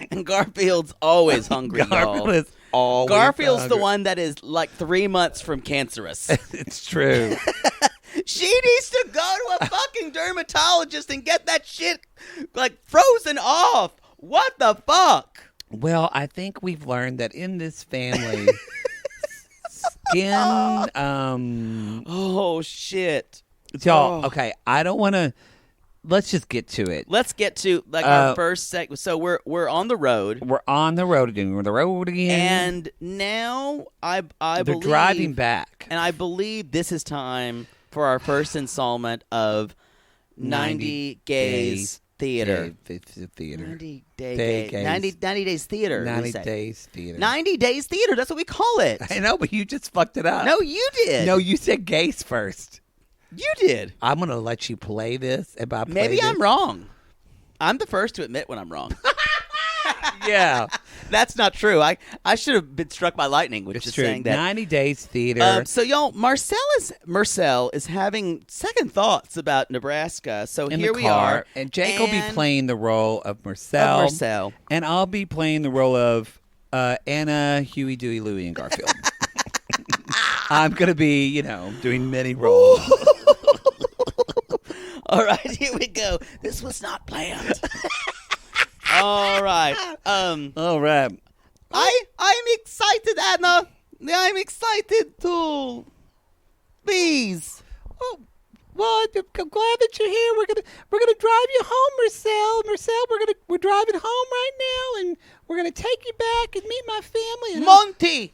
And Garfield's always hungry, y'all. Garfield's the one that is like 3 months from cancerous. It's true. She needs to go to a fucking dermatologist and get that shit like frozen off. What the fuck? Well, I think we've learned that in this family, skin. Oh shit. Y'all, okay, I don't want to. Let's just get to it. Let's get to our first segment. So we're on the road. We're on the road again. We're on the road again. And now I they're believe driving back. And I believe this is time for our first installment of 90 Gays Theater. 90 Days Theater. 90 Days Theater. 90 Days Theater. That's what we call it. I know, but you just fucked it up. No, you did. No, you said gays first. You did. I'm going to let you play this. Maybe I'm wrong. I'm the first to admit when I'm wrong. Yeah. That's not true. I should have been struck by lightning, which is saying that. 90 Days Theater. So, y'all, Marcel is having second thoughts about Nebraska. So here we are. And Jake will be playing the role of Marcel. And I'll be playing the role of Anna, Huey, Dewey, Louie, and Garfield. I'm going to be, doing many roles. All right, here we go. This was not planned. All right. All right. I'm excited, Anna. I'm excited too. Please. Oh, well, I'm glad that you're here. We're gonna drive you home, Marcel. Marcel, we're driving home right now, and we're gonna take you back and meet my family. And Mountie.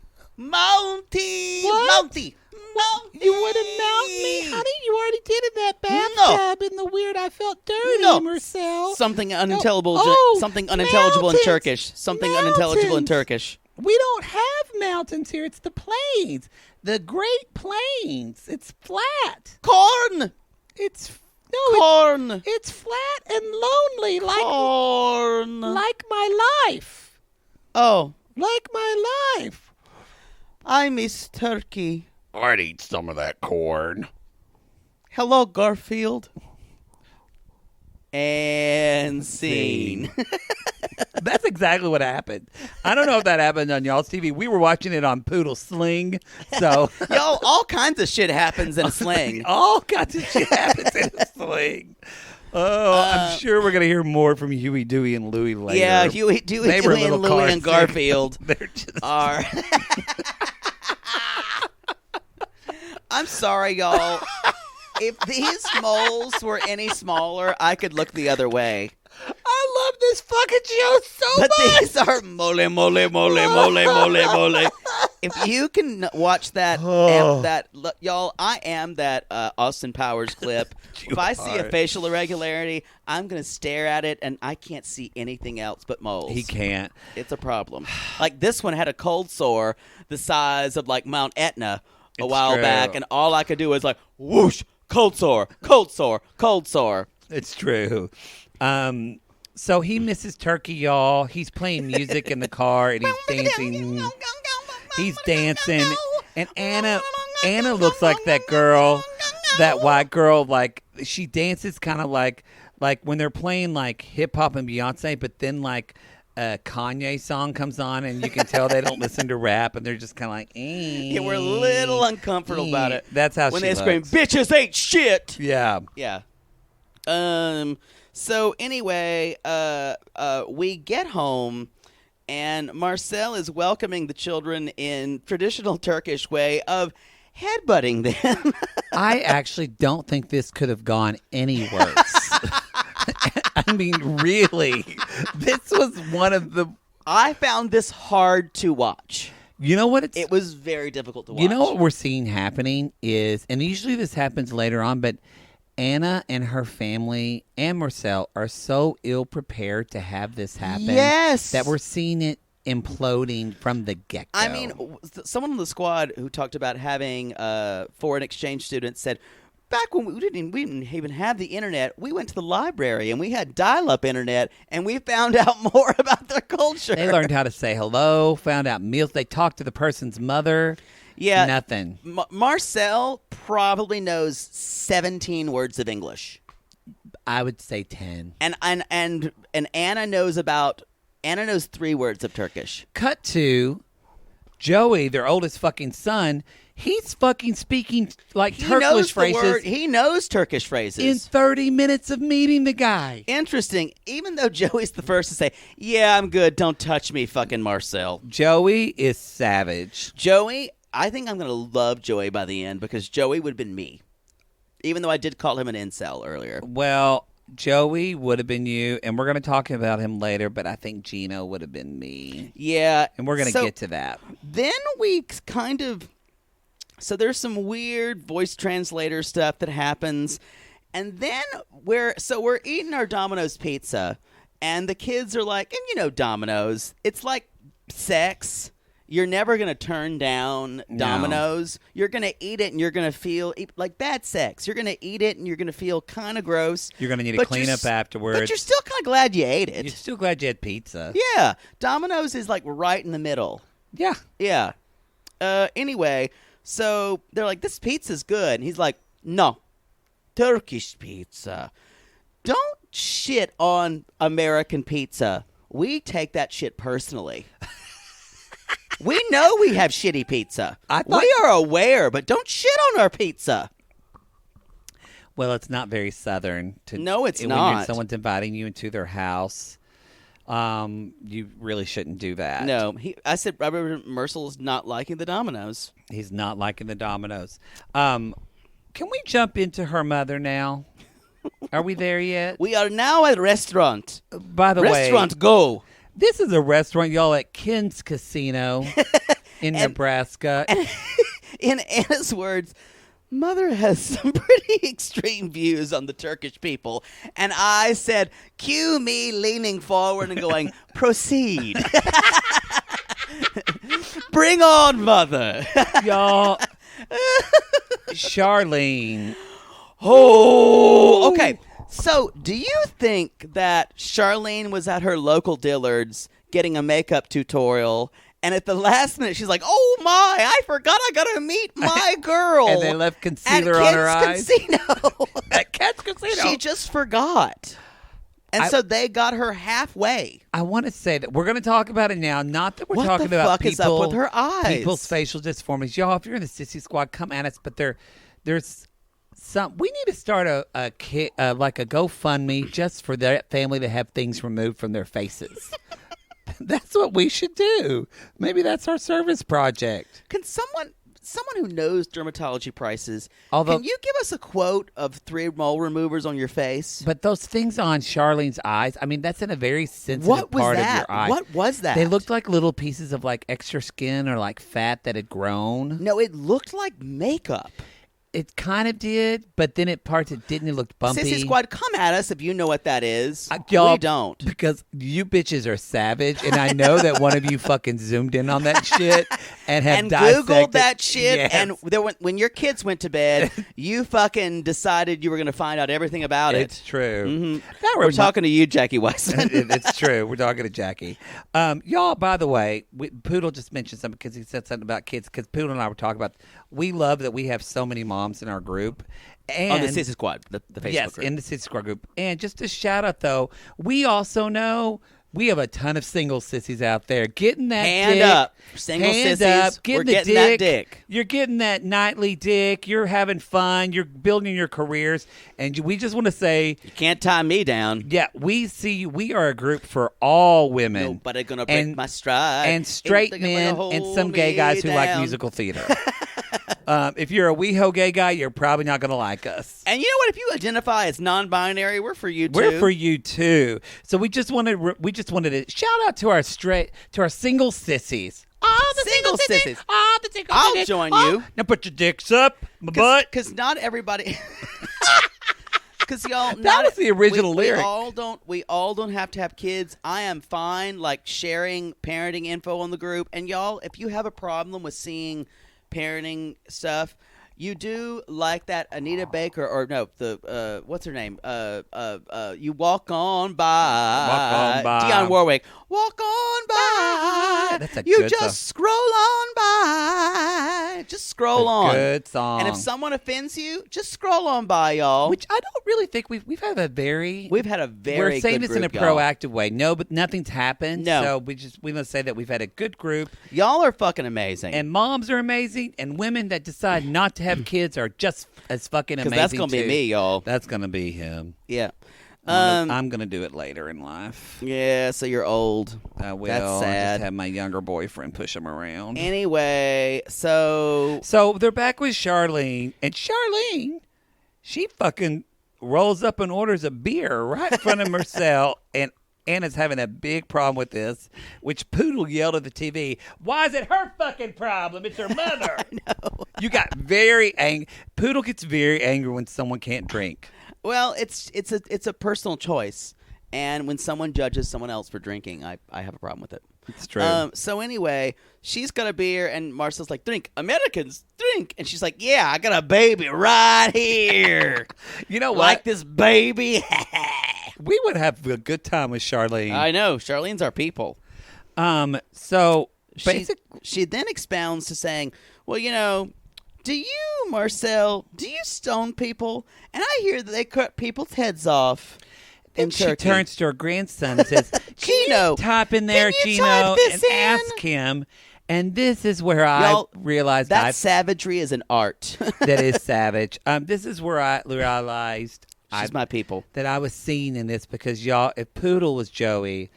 You wouldn't mount me, honey? You already did in that bathtub in the weird I felt dirty, Marcel. Something unintelligible. Something unintelligible in Turkish. Unintelligible in Turkish. We don't have mountains here. It's the plains. The Great Plains. It's flat. Corn. It's flat and lonely, corn. Like my life. Oh. Like my life. I miss turkey. I'd eat some of that corn. Hello, Garfield. And scene. That's exactly what happened. I don't know if that happened on y'all's TV. We were watching it on Poodle Sling. So y'all, all kinds of shit happens in a sling. All kinds of shit happens in a sling. Oh, I'm sure we're going to hear more from Huey, Dewey, and Louie later. Yeah, Huey, Dewey, and Louie, and Garfield are... I'm sorry, y'all. If these moles were any smaller, I could look the other way. I love this fucking show so much. But these are mole. If you can watch that, y'all, I am that Austin Powers clip. If I see a facial irregularity, I'm going to stare at it, and I can't see anything else but moles. He can't. It's a problem. Like, this one had a cold sore the size of, like, Mount Etna a while back, and all I could do was like, whoosh, cold sore, cold sore, cold sore. It's true. So he misses turkey, y'all. He's playing music in the car, and he's dancing. He's dancing. And Anna looks like that girl, that white girl, like, she dances kind of like when they're playing, like, hip-hop and Beyonce, but then, like, a Kanye song comes on, and you can tell they don't listen to rap, and they're just kind of like, Yeah, we're a little uncomfortable about it. That's how when she they scream, looks. "Bitches ain't shit." Yeah. Yeah. So anyway, we get home, and Marcel is welcoming the children in traditional Turkish way of headbutting them. I actually don't think this could have gone any worse. I mean, really, this was one of the... I found this hard to watch. You know what? It was very difficult to watch. You know what we're seeing happening is, and usually this happens later on, but Anna and her family and Marcel are so ill-prepared to have this happen. Yes. That we're seeing it imploding from the get-go. I mean, someone on the squad who talked about having foreign exchange students said, back when we didn't even have the internet, we went to the library and we had dial-up internet, and we found out more about their culture. They learned how to say hello, found out meals. They talked to the person's mother. Yeah, nothing. Marcel probably knows 17 words of English. I would say 10. And Anna knows 3 words of Turkish. Cut to Joey, their oldest fucking son. He's fucking speaking like Turkish phrases. He knows Turkish phrases. In 30 minutes of meeting the guy. Interesting. Even though Joey's the first to say, "Yeah, I'm good. Don't touch me, fucking Marcel." Joey is savage. Joey, I think I'm going to love Joey by the end, because Joey would have been me. Even though I did call him an incel earlier. Well, Joey would have been you, and we're going to talk about him later, but I think Gino would have been me. Yeah. And we're going to get to that. Then we kind of... So there's some weird voice translator stuff that happens. And then we're eating our Domino's pizza, and the kids are like, and you know Domino's, it's like sex. You're never going to turn down Domino's. No. You're going to eat it, and you're going to feel like bad sex. You're going to eat it, and you're going to feel kind of gross. You're going to need to clean up afterwards. But you're still kind of glad you ate it. You're still glad you had pizza. Yeah. Domino's is like right in the middle. Yeah. Yeah. Anyway, so they're like, this pizza's good. And he's like, no, Turkish pizza. Don't shit on American pizza. We take that shit personally. We know we have shitty pizza. We are aware, but don't shit on our pizza. Well, it's not very Southern. No, it's not. When someone's inviting you into their house, you really shouldn't do that. No. I said Robert Mercel's not liking the Domino's. He's not liking the Domino's. Can we jump into her mother now? Are we there yet? We are now at a restaurant. By the way, restaurant go. This is a restaurant, y'all, at Ken's Casino in Nebraska. And in Anna's words, Mother has some pretty extreme views on the Turkish people. And I said, cue me leaning forward and going, proceed. Bring on, Mother. Y'all, Charlene. Oh, okay. So, do you think that Charlene was at her local Dillard's getting a makeup tutorial, and at the last minute she's like, "Oh my, I forgot I gotta meet my girl," and they left concealer on her eyes at Ken's Casino? She just forgot, and so they got her halfway. I want to say that we're going to talk about it now. Not that we're talking about what the fuck is up with her eyes? People's facial disformities, y'all. If you're in the Sissy Squad, come at us. But there's. We need to start a GoFundMe just for that family to have things removed from their faces. That's what we should do. Maybe that's our service project. Can someone who knows dermatology prices, can you give us a quote of 3 mole removers on your face? But those things on Charlene's eyes, I mean, that's in a very sensitive part of your eye. What was that? They looked like little pieces of like extra skin or like fat that had grown. No, it looked like makeup. It kind of did, but then it didn't. It looked bumpy. Sissy Squad, come at us if you know what that is. Y'all, we don't. Because you bitches are savage, and I know that one of you fucking zoomed in on that shit and have Googled that shit. Yes. And when your kids went to bed, you fucking decided you were going to find out everything about it. It's true. Mm-hmm. We're talking to you, Jackie Weissman. It's true. We're talking to Jackie. Y'all, by the way, Poodle just mentioned something because he said something about kids. Because Poodle and I were talking about, we love that we have so many moms in our group. And the Sissy Squad, the Facebook group. Yes, in the Sissy Squad group. And just a shout out, though, we also know we have a ton of single sissies out there getting that hand dick. Up. Single hand sissies, up, getting we're the getting dick. that dick. You're getting that nightly dick. You're having fun. You're building your careers. And we just want to say, you can't tie me down. Yeah, we see you. We are a group for all women. Nobody gonna break my stride. And straight men and some gay guys who like musical theater. If you're a WeHo gay guy, you're probably not going to like us. And you know what? If you identify as non-binary, we're for you too. We're for you too. So we just wanted to shout out to our single sissies. Oh, the single sissies. Oh, the single sissies. I'll join you. Now put your dicks up my butt. Because not everybody. Because y'all, that was the original lyric. We all don't have to have kids. I am fine, like sharing parenting info on the group. And y'all, if you have a problem with seeing parenting stuff, you do like that Anita Baker or no, the what's her name? You walk on by. Dionne Warwick. Walk on by. That's a you good just song. Scroll on by. Just scroll on. Good song. And if someone offends you, just scroll on by, y'all. Which I don't really think we've had a very we're saying good this in a group, y'all. proactive way. No, but nothing's happened. No. So we must say that we've had a good group. Y'all are fucking amazing. And moms are amazing, and women that decide not to have kids are just as fucking amazing. Because that's gonna be me, y'all. That's gonna be him. Yeah. I'm gonna do it later in life. Yeah, so you're old. I will. That's sad. Just have my younger boyfriend push him around. Anyway, so they're back with Charlene, and Charlene, she fucking rolls up and orders a beer right in front of Marcel, and Anna's having a big problem with this, which Poodle yelled at the TV, "Why is it her fucking problem? It's her mother." I know. You got very angry. Poodle gets very angry when someone can't drink. Well, it's a personal choice, and when someone judges someone else for drinking, I have a problem with it. It's true. So anyway, she's got a beer, and Marcel's like, "Drink, Americans, drink," and she's like, "Yeah, I got a baby right here." You know what? Like this baby. We would have a good time with Charlene. I know. Charlene's our people. So she then expounds to saying, "Well, you know, do you, Marcel, do you stone people? And I hear that they cut people's heads off." Then she turns to her grandson and says, "Gino, type in there, Gino, and ask him." And this is where I realized that savagery is an art. That is savage. This is where I realized she's my people. That I was seen in this because y'all, if Poodle was Joey,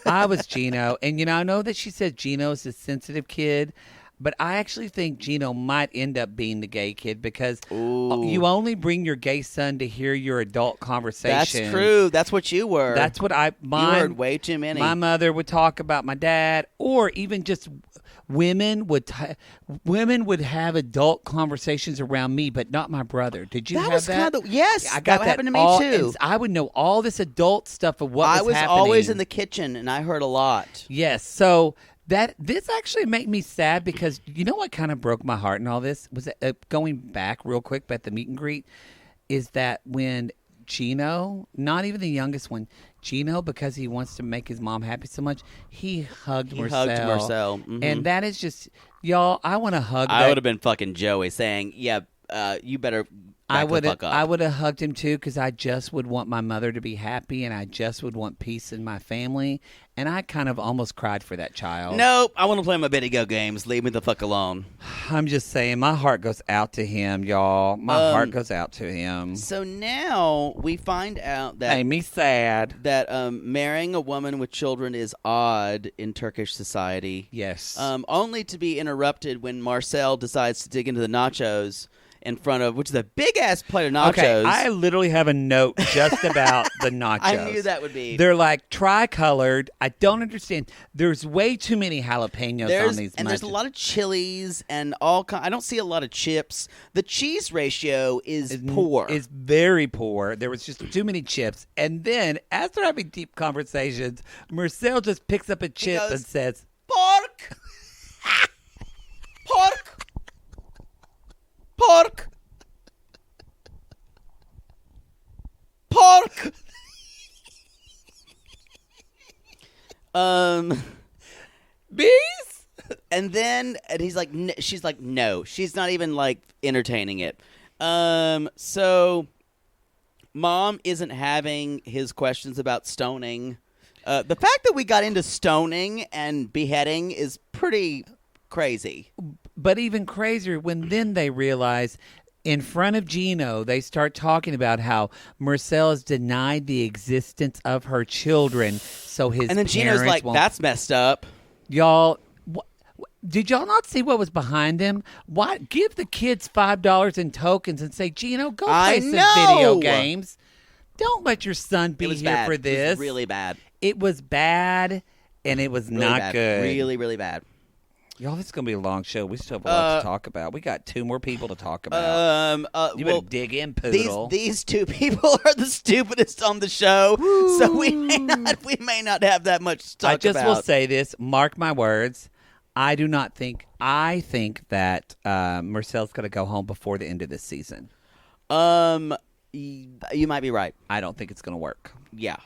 I was Gino. And I know that she said Gino's a sensitive kid. But I actually think Gino might end up being the gay kid because you only bring your gay son to hear your adult conversation. That's true. That's what you were. That's what you heard way too many. My mother would talk about my dad, or even just women would have adult conversations around me, but not my brother. Did you have that? Yes, I got that that happened to me too. I would know all this adult stuff of what was happening. I was always in the kitchen, and I heard a lot. Yes, so. This actually made me sad because you know what kind of broke my heart in all this was going back real quick, but the meet and greet is that when Gino, not even the youngest one, Gino, because he wants to make his mom happy so much, he hugged Marcel. Mm-hmm. And that is just, y'all, I want to hug I would have been fucking Joey saying, "Yeah, you better back the fuck up." I would have hugged him too because I just would want my mother to be happy and I just would want peace in my family. And I kind of almost cried for that child. Nope, I want to play my video games. Leave me the fuck alone. I'm just saying, my heart goes out to him, y'all. My heart goes out to him. So now we find out that... Made me sad. That marrying a woman with children is odd in Turkish society. Yes. Only to be interrupted when Marcel decides to dig into the nachos in front of, which is a big-ass plate of nachos. Okay, I literally have a note just about the nachos. I knew that would be. They're like tri-colored. I don't understand. There's way too many jalapenos on these and there's a lot of chilies and I don't see a lot of chips. The cheese ratio is poor. It's very poor. There was just too many chips. And then, as they're having deep conversations, Marcel just picks up a chip and says, "Pork! Pork! Pork! Pork!" Bees? And he's like, she's like, no. She's not even, like, entertaining it. So Mom isn't having his questions about stoning. The fact that we got into stoning and beheading is pretty crazy. But even crazier when then they realize in front of Gino, they start talking about how Marcel has denied the existence of her children. So his And then Gino's like, that's messed up. Y'all, did y'all not see what was behind them? Why give the kids $5 in tokens and say, Gino, go play some video games. Don't let your son be here bad. for this. It was really bad. It was bad, and it was really not bad. good. Really, really bad. Y'all, this is going to be a long show. We still have a lot to talk about. We got 2 more people to talk about. You better dig in, Poodle. These 2 people are the stupidest on the show, so we may not have that much to talk about. I just will say this. Mark my words. I think that Marcel's going to go home before the end of this season. You might be right. I don't think it's going to work. Yeah.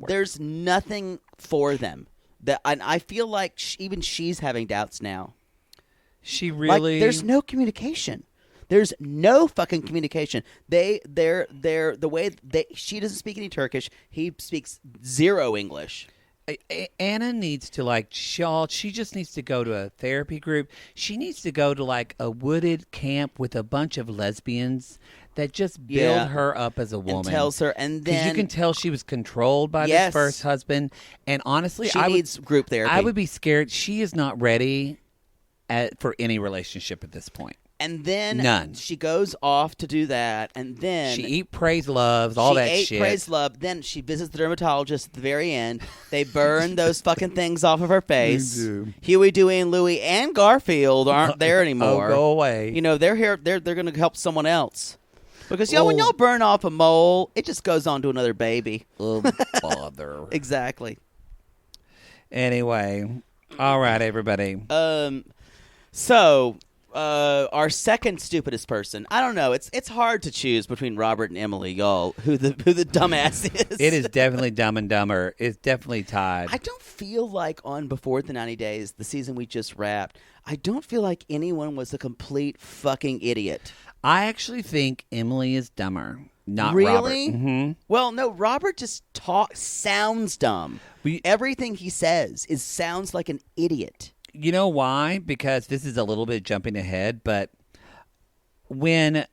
There's nothing for them. I feel like even she's having doubts now. She really. There's no communication. There's no fucking communication. They're the way she doesn't speak any Turkish. He speaks 0 English. Anna needs to she just needs to go to a therapy group. She needs to go to like a wooded camp with a bunch of lesbians that just build her up as a woman. And tells her, and then you can tell she was controlled by this first husband. And honestly, she needs group therapy. I would be scared. She is not ready for any relationship at this point. And then none. She goes off to do that, and then she eat, prays, loves, all that shit. She ate, prays, love. Then she visits the dermatologist at the very end. They burn those fucking things off of her face. They do. Huey, Dewey, and Louie and Garfield aren't there anymore. Oh, go away. You know, they're here. They're going to help someone else. Because when y'all burn off a mole, it just goes on to another baby. Oh, bother. Exactly. Anyway, all right, everybody. So. Our second stupidest person. I don't know. It's hard to choose between Robert and Emily, y'all. Who the dumbass is? It is definitely Dumb and Dumber. It's definitely tied. I don't feel like on Before the 90 Days, the season we just wrapped, I don't feel like anyone was a complete fucking idiot. I actually think Emily is dumber, not really? Robert. Mm-hmm. Well, no, Robert just sounds dumb. Everything he says sounds like an idiot. You know why? Because this is a little bit jumping ahead, but when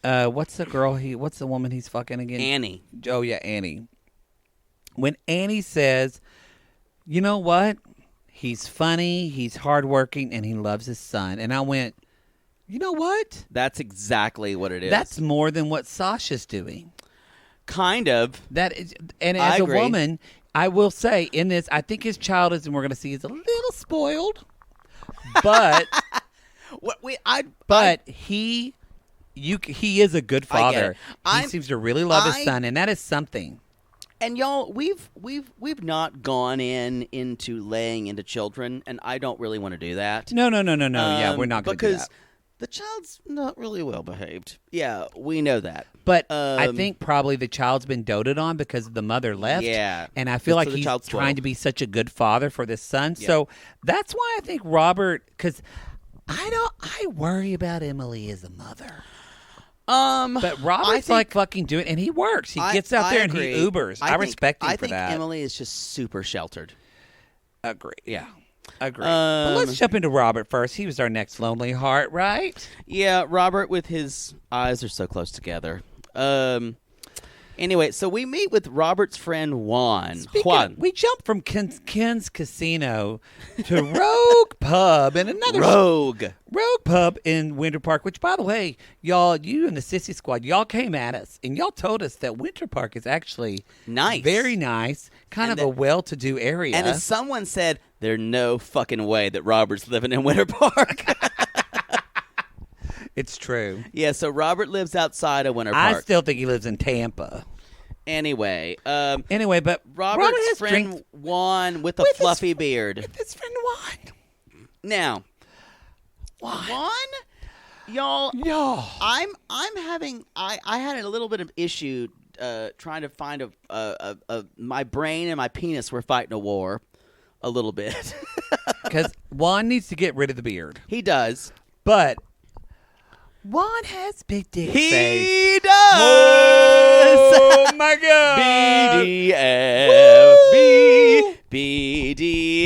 what's the woman he's fucking again? Annie. Oh yeah, Annie. When Annie says, "You know what? He's funny, he's hardworking, and he loves his son," and I went, "You know what? That's exactly what it is. That's more than what Sasha's doing." Kind of. That is, and as a woman, I will say in this, I think his child is, and we're going to see, is a little spoiled, but he is a good father. He seems to really love his son, and that is something. And y'all, we've not gone into laying into children, and I don't really want to do that. No. Yeah, we're not going to do that. Because the child's not really well behaved. Yeah, we know that. But I think probably the child's been doted on because the mother left. Yeah. And I feel like he's trying to be such a good father for this son. Yeah. So that's why I think Robert, because I worry about Emily as a mother. But Robert's like fucking doing it, and he works. He gets out there and he Ubers. I respect him for that. I think Emily is just super sheltered. Agree. Yeah. Agree. But let's jump into Robert first. He was our next lonely heart, right? Yeah, Robert with his eyes are so close together. Anyway, so we meet with Robert's friend Juan. We jump from Ken's Casino to Rogue Pub and another Rogue Pub in Winter Park, which, by the way, y'all, you and the Sissy Squad, y'all came at us and y'all told us that Winter Park is actually nice. Very nice, kind of a well-to-do area. And as someone said, there's no fucking way that Robert's living in Winter Park. It's true. Yeah, so Robert lives outside of Winter Park. I still think he lives in Tampa. Anyway, but Robert's friend Juan with a fluffy beard. With his friend Juan. Now, Juan, y'all, I had a little bit of issue trying to find my brain and my penis were fighting a war a little bit. Because Juan needs to get rid of the beard. He does. But Juan has big dick face. He does. Oh my God. BDF.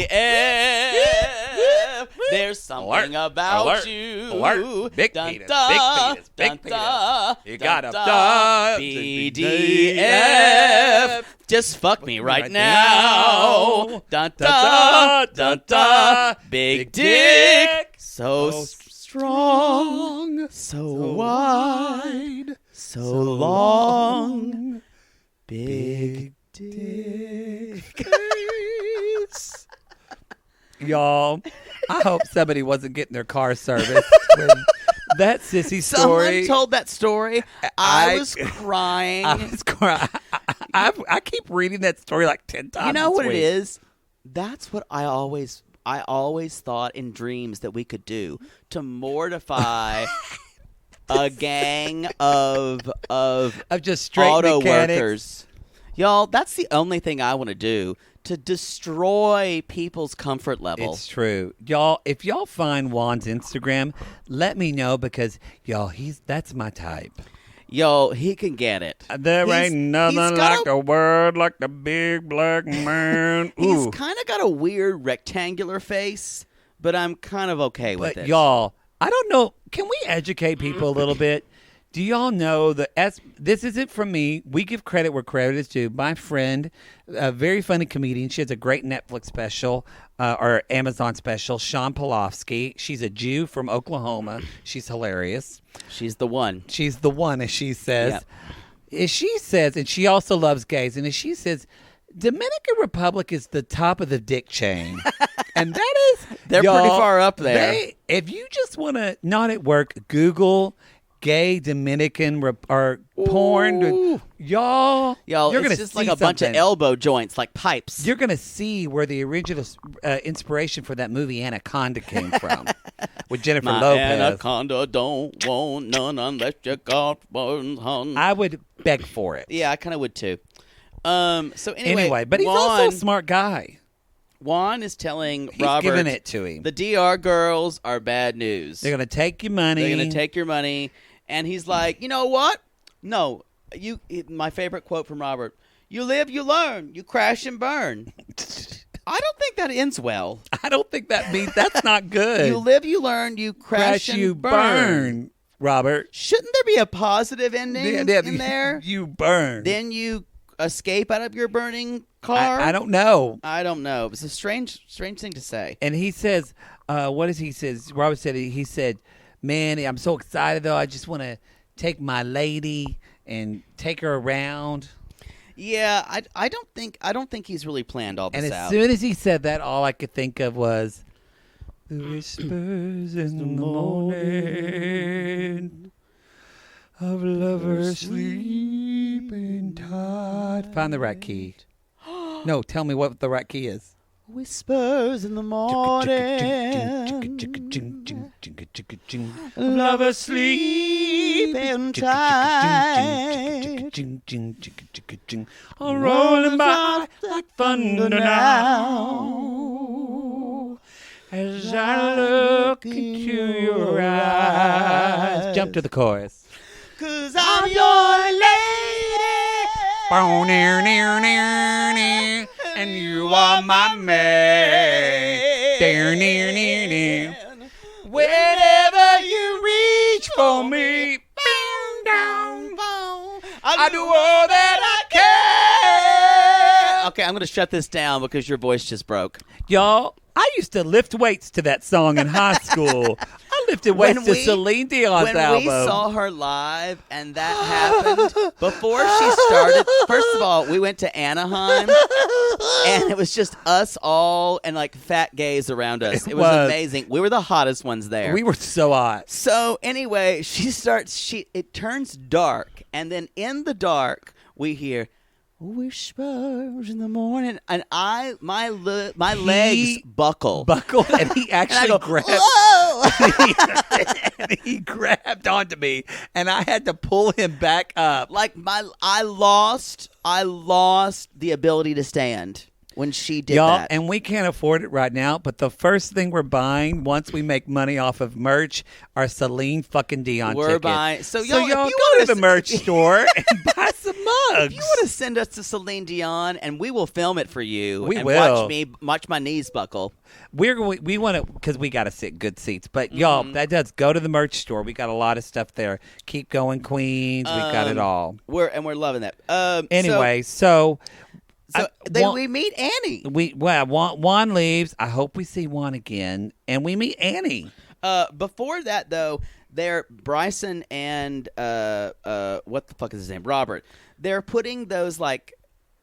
There's something about you. Big penis. Big penis. You got a BDF. Just fuck me right now. Dun dun dun dun. Big dick. So strong, so wide, so long, big dick. Y'all, I hope somebody wasn't getting their car serviced when that sissy story. Someone told that story. I was crying. I was crying. I keep reading that story like 10 times. You know what it is? That's what I always thought in dreams that we could do to mortify a gang of just straight auto mechanics. workers. Y'all, that's the only thing I want to do, to destroy people's comfort level. It's true. Y'all, if y'all find Juan's Instagram, let me know because, y'all, that's my type. Yo, he can get it. There ain't nothing like a word like the big black man. He's kind of got a weird rectangular face, but I'm kind of okay with it. Y'all, I don't know. Can we educate people a little bit? Do y'all know that this isn't from me? We give credit where credit is due. My friend, a very funny comedian, she has a great Netflix special or Amazon special, Sean Polofsky. She's a Jew from Oklahoma. She's hilarious. She's the one. She's the one, as she says. Yep. As she says, and she also loves gays, and as she says, Dominican Republic is the top of the dick chain. And that is... They're pretty far up there. If you just want to, not at work, Google... gay Dominican or porn, y'all, you're it's gonna just see like a bunch of elbow joints, like pipes. You're gonna see where the original inspiration for that movie Anaconda came from, with Jennifer Lopez. Anaconda don't want none unless you got one. I would beg for it. Yeah, I kind of would too. So anyway, but he's also a smart guy. Juan is telling Robert, giving it to him. The DR girls are bad news. They're gonna take your money. They're gonna take your money. And he's like, you know what? No, my favorite quote from Robert, you live, you learn, you crash and burn. I don't think that ends well. I don't think that means, that's not good. You live, you learn, you crash and you burn, Robert. Shouldn't there be a positive ending in there? You burn. Then you escape out of your burning car? I don't know. I don't know. It's a strange thing to say. And he says, what does he says? Robert said, he said, man, I'm so excited, though. I just want to take my lady and take her around. Yeah, I don't think he's really planned all this out. And as soon as he said that, all I could think of was the whispers in the morning of lovers sleeping tight. Find the right key. No, tell me what the right key is. Whispers in the morning, lovers sleeping tight, rolling by like thunder now. As I look into your eyes. Jump to the chorus. 'Cause I'm your lady. And you are my man. Whenever you reach for me, I I do all that I can. Okay, I'm going to shut this down because your voice just broke. Y'all, I used to lift weights to that song in high school. I lifted weights to Celine Dion's album. When we saw her live and that happened, before she started, first of all, we went to Anaheim, and it was just us all and like fat gays around us. It was amazing. We were the hottest ones there. We were so hot. So anyway, it turns dark, and then in the dark, we hear whispers in the morning, and my legs buckle, and he actually grabbed. And he grabbed onto me, and I had to pull him back up. Like I lost the ability to stand when she did that. And we can't afford it right now, but the first thing we're buying once we make money off of merch are Celine fucking Dion tickets. Buying. So y'all, if you go to the merch store and buy some mugs. If you want to send us to Celine Dion, and we will film it for you. We will. Watch my knees buckle. We want to, because we got to sit good seats. But y'all, that does go to the merch store. We got a lot of stuff there. Keep going, Queens. We got it all. We're loving that. Anyway, we meet Annie. Juan leaves. I hope we see Juan again, and we meet Annie. Before that, though, they're Bryson and what the fuck is his name? Robert. They're putting those like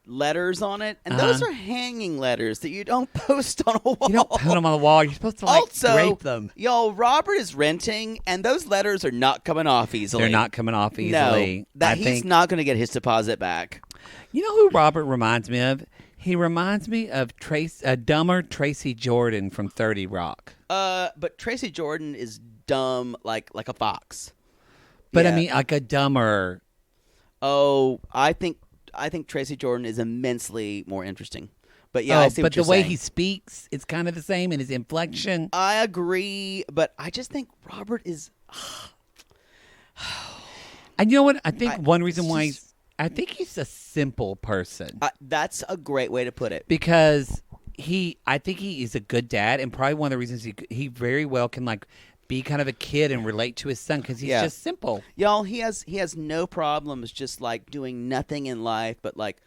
letters on it, and those are hanging letters that you don't post on a wall. You don't put them on the wall. You're supposed to drape them. Y'all, Robert is renting, and those letters are not coming off easily. They're not coming off easily. No, he's not going to get his deposit back. You know who Robert reminds me of? He reminds me of dumber Tracy Jordan from 30 Rock. But Tracy Jordan is dumb like a fox. But yeah. I mean, like a dumber. Oh, I think Tracy Jordan is immensely more interesting. But yeah, I see what you're saying. But the way he speaks, it's kind of the same in his inflection. I agree, but I just think Robert is. And you know what? I think one reason why I think he's a simple person. That's a great way to put it. Because I think he is a good dad, and probably one of the reasons he very well can like be kind of a kid and relate to his son because he's just simple. Y'all, he has no problems just like doing nothing in life but like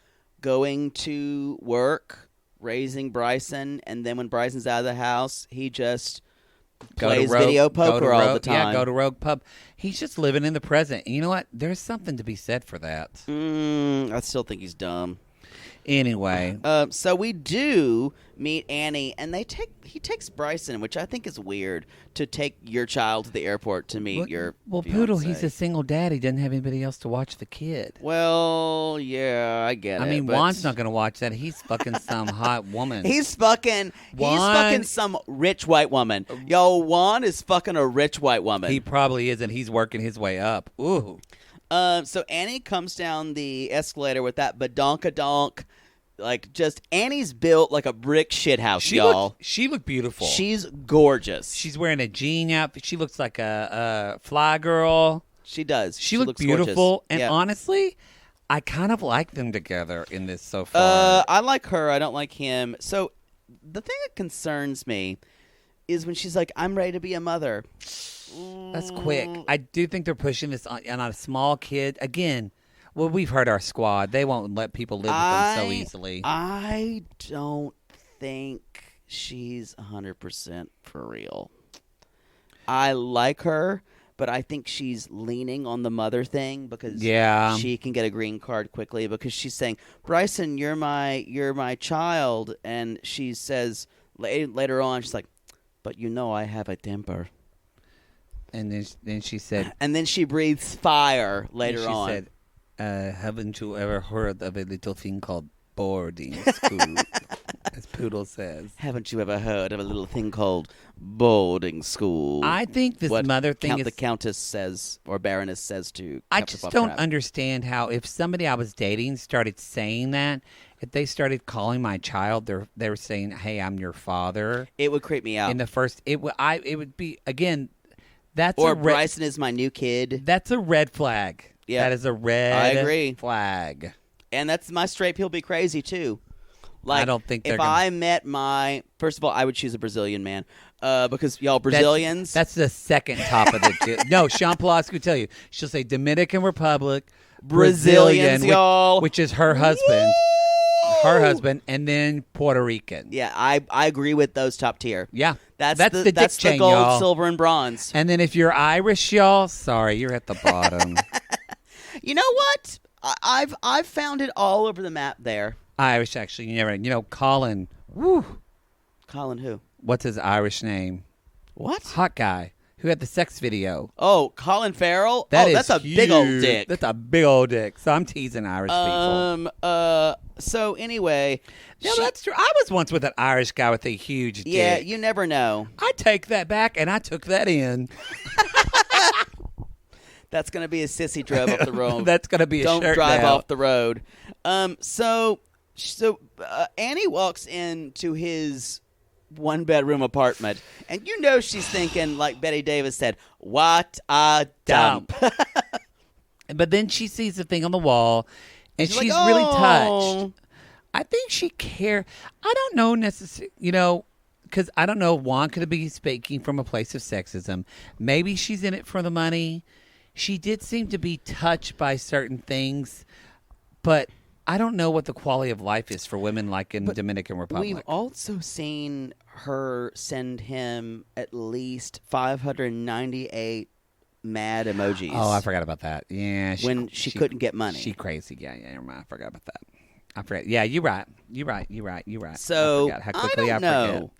going to work, raising Bryson, and then when Bryson's out of the house, he just plays video poker all the time. Yeah, go to Rogue Pub. He's just living in the present. And you know what? There's something to be said for that. I still think he's dumb. Anyway. So we do meet Annie, and he takes Bryson, which I think is weird, to take your child to the airport to meet your fiancé. Poodle, he's a single dad. He doesn't have anybody else to watch the kid. Well, yeah, I get it. I mean, Juan's not going to watch that. He's fucking some hot woman. He's fucking some rich white woman. Yo, Juan is fucking a rich white woman. He probably is, and he's working his way up. Ooh. So Annie comes down the escalator with that badonkadonk. Like, just Annie's built like a brick shithouse, y'all. She looked beautiful. She's gorgeous. She's wearing a jean outfit. She looks like a fly girl. She does. She looks beautiful. Gorgeous. And honestly, I kind of like them together in this so far. I like her. I don't like him. So the thing that concerns me is when she's like, I'm ready to be a mother. That's quick. I do think they're pushing this on a small kid. Again, well, we've heard our squad. They won't let people live with them so easily. I don't think she's 100% for real. I like her, but I think she's leaning on the mother thing because she can get a green card quickly because she's saying, Bryson, you're my child. And she says later on, she's like, but I have a temper. And then she said... And then she breathes fire later on. She said, haven't you ever heard of a little thing called boarding school? As Poodle says. Haven't you ever heard of a little thing called boarding school? I think this mother thing is... the Countess says, or Baroness says to... I just don't understand how if somebody I was dating started saying that, if they started calling my child, they were saying, hey, I'm your father. It would creep me out. In the first... It would be, again... Bryson is my new kid. That's a red flag. Yeah. That is a red flag. And that's my straight people be crazy too. Like, I don't think if I met first of all, I would choose a Brazilian man because y'all Brazilians. That's the second top of the. No, Sean Pulaski will tell you. She'll say Dominican Republic, Brazilians, y'all. Which is her husband. Woo! Her husband, and then Puerto Rican. Yeah, I agree with those top tier. Yeah. That's the dick chain, gold, y'all. silver, and bronze. And then if you're Irish, y'all, sorry, you're at the bottom. You know what? I've found it all over the map there. Irish, actually, Colin. Woo. Colin who? What's his Irish name? What? Hot guy who had the sex video. Oh, Colin Farrell? That's a big old dick. That's a big old dick. So I'm teasing Irish people. So anyway. No, that's true. I was once with an Irish guy with a huge dick. Yeah, you never know. I take that back, and I took that in. That's going to be a sissy drove off the road. That's going to be a Don't shirt drive now. off the road. So Annie walks into his one-bedroom apartment, and she's thinking, like Betty Davis said, what a dump. But then she sees the thing on the wall, and she's like, really touched. I think she cared. I don't know necessarily, because I don't know. Juan could be speaking from a place of sexism. Maybe she's in it for the money. She did seem to be touched by certain things, but I don't know what the quality of life is for women like in Dominican Republic. We've also seen her send him at least 598 mad emojis. Oh, I forgot about that. Yeah. When she couldn't get money. She crazy. Yeah, never mind. I forgot about that. I forgot. Yeah, you're right. So, I forgot how quickly I don't know.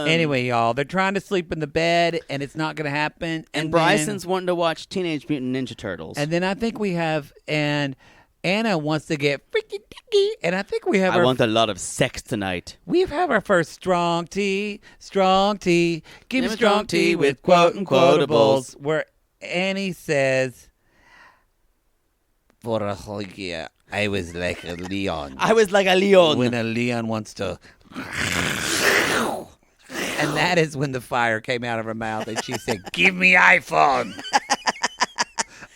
Anyway, y'all, they're trying to sleep in the bed, and it's not going to happen. And Bryson's wanting to watch Teenage Mutant Ninja Turtles. And then I think we have, and Anna wants to get freaky dicky, and I think we have. I want a lot of sex tonight. We have our first strong tea. Give me strong tea with quote and quotables, where Annie says, "For a whole year, I was like a leon. When a leon wants to." And that is when the fire came out of her mouth, and she said, "Give me iPhone."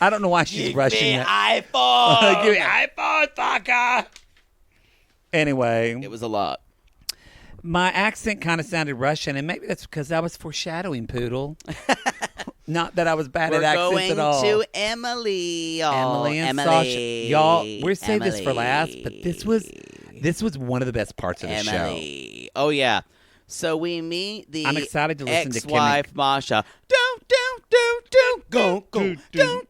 I don't know why she's rushing. Give me iPhone. Give me iPhone, fucker. Anyway, it was a lot. My accent kind of sounded Russian, and maybe that's because I was foreshadowing, Poodle. Not that I was bad at accents at all. We're going to Emily, y'all. Emily and Sasha. Y'all, we're saving this for last, but this was one of the best parts of the show. Oh, yeah. So we meet the I'm excited to listen to ex-wife, Masha. Don't, go, go. Don't,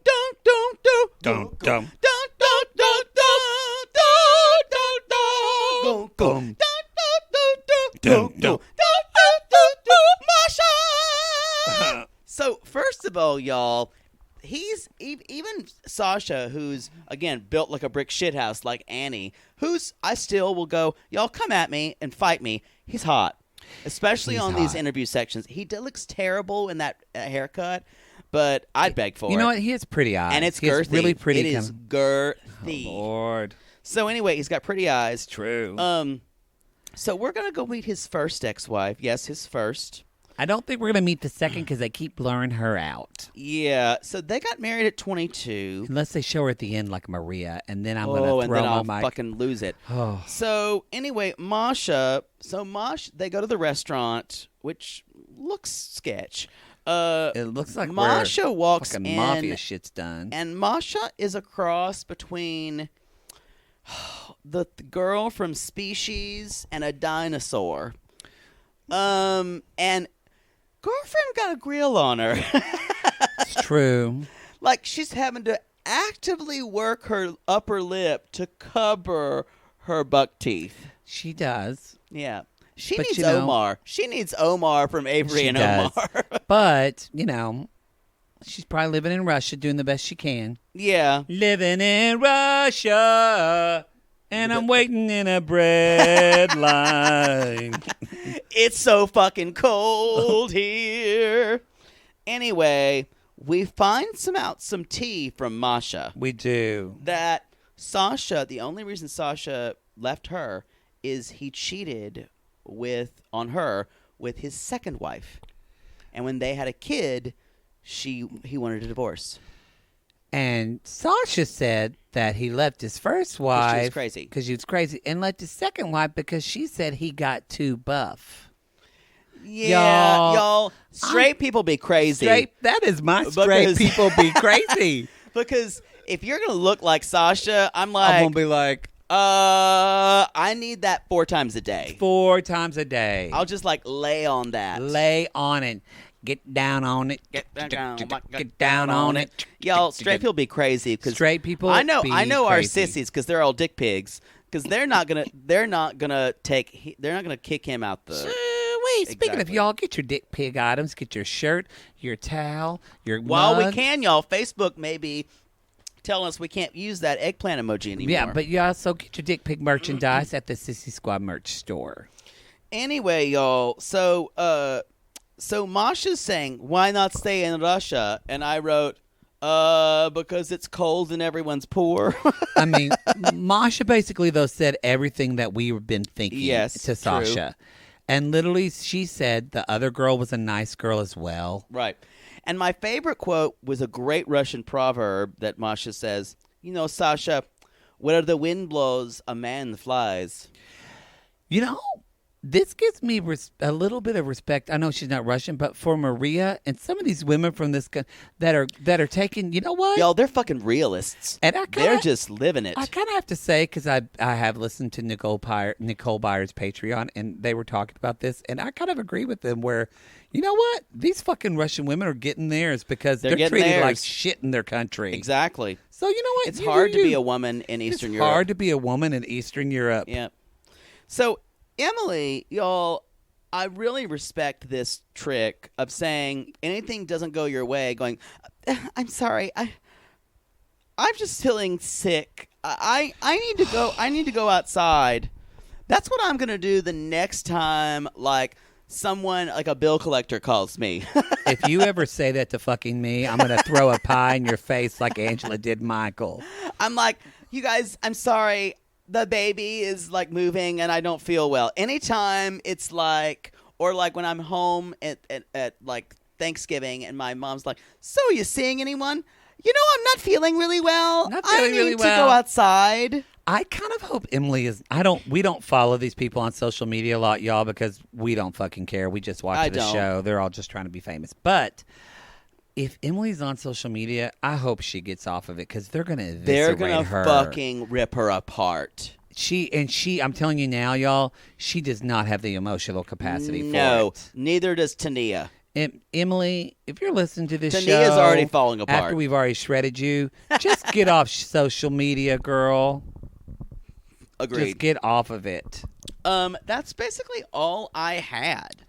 Masha! So, first of all, y'all, he's even Sasha, who's, again, built like a brick shithouse like Annie, I still will go, y'all come at me and fight me. He's hot. Especially on these interview sections. He looks terrible in that haircut, but I'd beg for it. You know what? He has pretty eyes. And it's girthy. It's really pretty. It is girthy. Oh, Lord. So anyway, he's got pretty eyes. True. So we're going to go meet his first ex-wife. Yes, his first. I don't think we're going to meet the second because they keep blurring her out. Yeah. So they got married at 22. Unless they show her at the end like Maria, and then I'm going to throw and then I'll my mic. fucking lose it. Oh. So anyway, Masha, they go to the restaurant, which looks sketch. It looks like Masha walks fucking in, mafia shit's done. And Masha is a cross between the girl from Species and a dinosaur. And girlfriend got a grill on her. It's true. Like she's having to actively work her upper lip to cover her buck teeth. She does. Yeah. She needs Omar. She needs Omar from Avery and Omar. But, she's probably living in Russia doing the best she can. Yeah. Living in Russia, and I'm waiting in a bread line. It's so fucking cold here. Anyway, we find some tea from Masha. We do. That Sasha, the only reason Sasha left her is he cheated on her with his second wife. And when they had a kid, he wanted a divorce. And Sasha said that he left his first wife because she was crazy, and left his second wife because she said he got too buff. Yeah, y'all, straight people be crazy. That is my straight people be crazy. Because if you're gonna look like Sasha, I'm gonna be like, I need that 4 times a day. 4 times a day. I'll just like lay on that. Lay on it. Get down on it. Get down on it. Y'all, straight people be crazy because straight people. I know crazy. Our sissies because they're all dick pigs because they're not gonna kick him out the. Wait, speaking of y'all, get your dick pig items. Get your shirt, your towel, your mug. While we can, y'all, Facebook maybe telling us we can't use that eggplant emoji anymore. Yeah, but you also get your dick pig merchandise at the Sissy Squad merch store. Anyway, y'all, so Masha's saying, why not stay in Russia? And I wrote, because it's cold and everyone's poor. I mean, Masha basically, though, said everything that we've been thinking to Sasha. True. And literally, she said the other girl was a nice girl as well. Right. And my favorite quote was a great Russian proverb that Masha says, Sasha, where the wind blows, a man flies. This gives me a little bit of respect. I know she's not Russian, but for Maria and some of these women from this that are taking, you know what? Y'all, they're fucking realists. And they're just living it. I kind of have to say, because I have listened to Nicole Byer's Patreon, and they were talking about this, and I kind of agree with them where, you know what? These fucking Russian women are getting theirs because they're treated like shit in their country. Exactly. So you know what? It's hard to be a woman in Eastern Europe. It's hard to be a woman in Eastern Europe. Yeah. So Emily, y'all, I really respect this trick of saying anything doesn't go your way, going, I'm sorry, I'm just feeling sick. I need to go outside. That's what I'm gonna do the next time, like someone like a bill collector calls me. If you ever say that to fucking me, I'm gonna throw a pie in your face like Angela did Michael. I'm like, you guys, I'm sorry. The baby is like moving and I don't feel well. Anytime it's like, or like when I'm home at like Thanksgiving and my mom's like, so are you seeing anyone? I'm not feeling really well. I need to go outside. I kind of hope Emily is. We don't follow these people on social media a lot, y'all, because we don't fucking care. We just watch the show. They're all just trying to be famous. But if Emily's on social media, I hope she gets off of it because they're going to eviscerate her. Fucking rip her apart. I'm telling you now, y'all, she does not have the emotional capacity for it. No, neither does Tania. Emily, if you're listening to this Tania's show, already falling apart. After we've already shredded you, just get off social media, girl. Agreed. Just get off of it. That's basically all I had.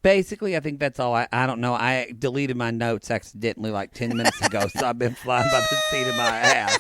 Basically, I think that's all. I don't know. I deleted my notes accidentally like 10 minutes ago, so I've been flying by the seat of my ass.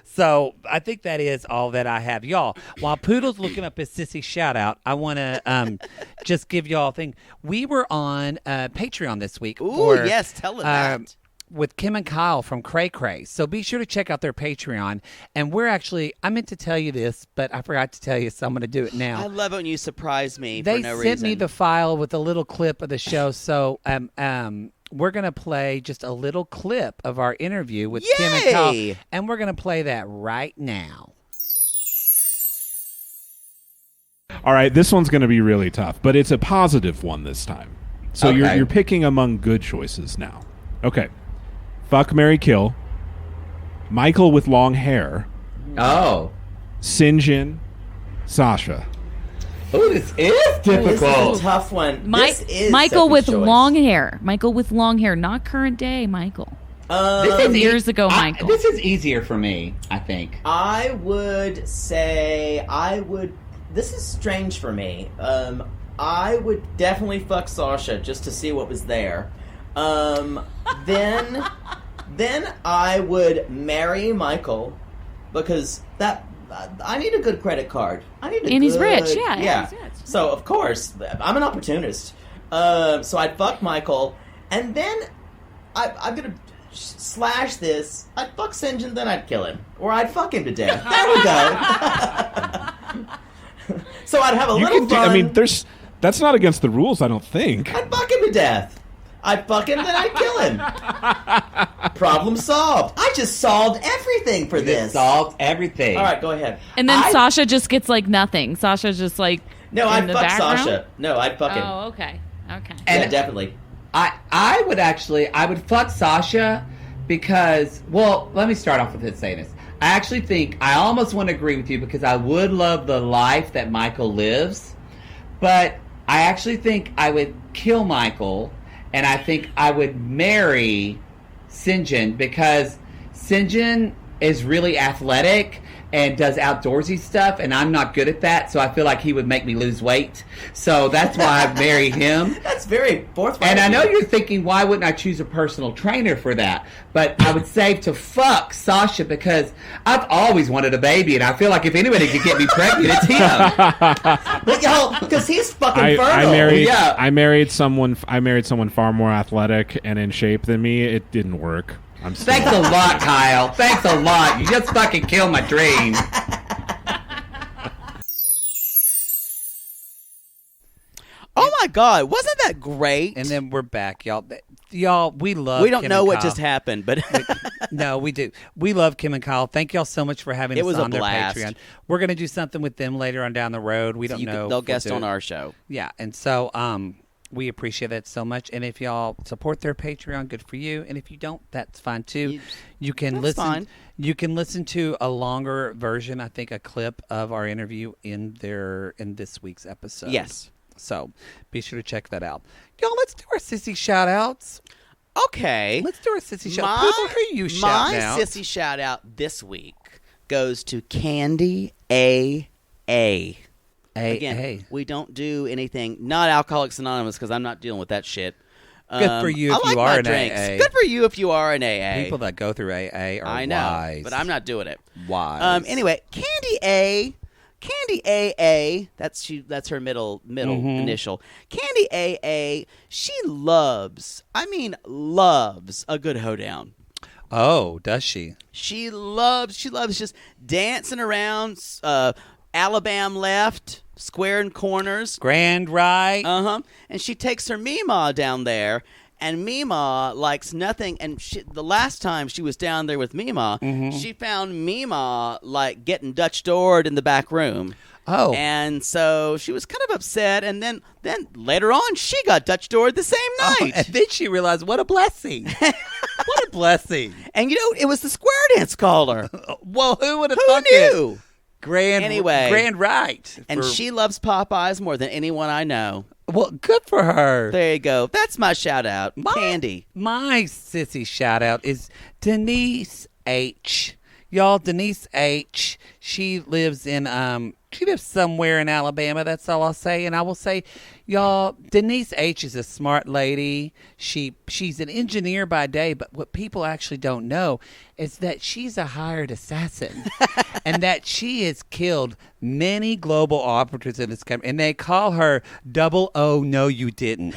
So I think that is all that I have. Y'all, while Poodle's looking up his sissy shout-out, I want to just give y'all a thing. We were on Patreon this week. Ooh, yes, tell them that. With Kim and Kyle from Cray Cray. So be sure to check out their Patreon. And I meant to tell you this, but I forgot to tell you, so I'm going to do it now. I love it when you surprise me for no reason. They sent me the file with a little clip of the show. So we're going to play just a little clip of our interview with Kim and Kyle. And we're going to play that right now. All right, this one's going to be really tough, but it's a positive one this time. So you're picking among good choices now. Okay. Fuck, marry, kill. Michael with long hair. Oh. Sinjin. Sasha. Oh, this is difficult. This is a tough one. Michael with long hair. Michael with long hair. Not current day Michael. This is years ago Michael. This is easier for me, I think. I would say this is strange for me. I would definitely fuck Sasha just to see what was there. Then I would marry Michael because I need a good credit card. He's rich, yeah. So of course I'm an opportunist. So I'd fuck Michael, and then I'm gonna slash this. I'd fuck Sinjin, then I'd kill him, or I'd fuck him to death. There we go. So I'd have a little fun. That's not against the rules, I don't think. I'd fuck him to death. I'd fuck him, then I'd kill him. Problem solved. I just solved everything for this. Solved everything. All right, go ahead. And then Sasha just gets like nothing. Sasha's just like I'd the fuck background? Sasha. No, I'd fuck him. Oh, okay. And yeah, definitely. I would fuck Sasha, because, well, let me start off with this saying this. I actually think I almost want to agree with you because I would love the life that Michael lives, but I actually think I would kill Michael, and I think I would marry Sinjin because Sinjin is really athletic and does outdoorsy stuff, and I'm not good at that, so I feel like he would make me lose weight. So that's why I marry him. That's very forthright. And I know you're thinking, why wouldn't I choose a personal trainer for that? But I would say to fuck Sasha because I've always wanted a baby, and I feel like if anybody could get me pregnant, it's him. But y'all, because he's fucking fertile. I married someone far more athletic and in shape than me. It didn't work. Thanks a lot, Kyle. Thanks a lot. You just fucking killed my dream. Oh my God, wasn't that great? And then we're back, y'all. Y'all, we love. We don't Kim know and what Kyle. just happened, but no, we do. We love Kim and Kyle. Thank y'all so much for having us on their Patreon. We're gonna do something with them later on down the road. We don't know. They'll guest on our show. Yeah, and so we appreciate that so much. And if y'all support their Patreon, good for you. And if you don't, that's fine too. You can listen. Fine. You can listen to a longer version. I think a clip of our interview in this week's episode. Yes. So be sure to check that out. Y'all, let's do our sissy shout outs. Okay. Let's do our sissy shout out. People hear you shout out. My sissy shout out this week goes to Candy AA. Again, we don't do anything, not Alcoholics Anonymous, because I'm not dealing with that shit. Good for you if you are an AA. Good for you if you are an AA. People that go through AA are I know, wise. but I'm not doing it. Wise. Anyway, Candy AA, that's her middle initial. Candy AA, she loves a good hoedown. Oh, does she? She loves just dancing around, Alabama left, squaring corners. Grand right. Uh-huh. And she takes her Meemaw down there, and Meemaw likes nothing. And the last time she was down there with Meemaw, she found Meemaw, like, getting Dutch doored in the back room. Oh. And so she was kind of upset, and then later on, she got Dutch doored the same night. And then she realized, what a blessing. What a blessing. And, it was the square dance caller. Well, who would have Who thought knew? It? Grand right. And she loves Popeyes more than anyone I know. Well, good for her. There you go. That's my shout out. Candy. My sissy shout out is Denise H. Y'all, Denise H. She lives somewhere in Alabama. That's all I'll say. And I will say, y'all, Denise H. is a smart lady. She's an engineer by day, but what people actually don't know is that she's a hired assassin and that she has killed many global operatives in this country. And they call her 00 No You Didn't.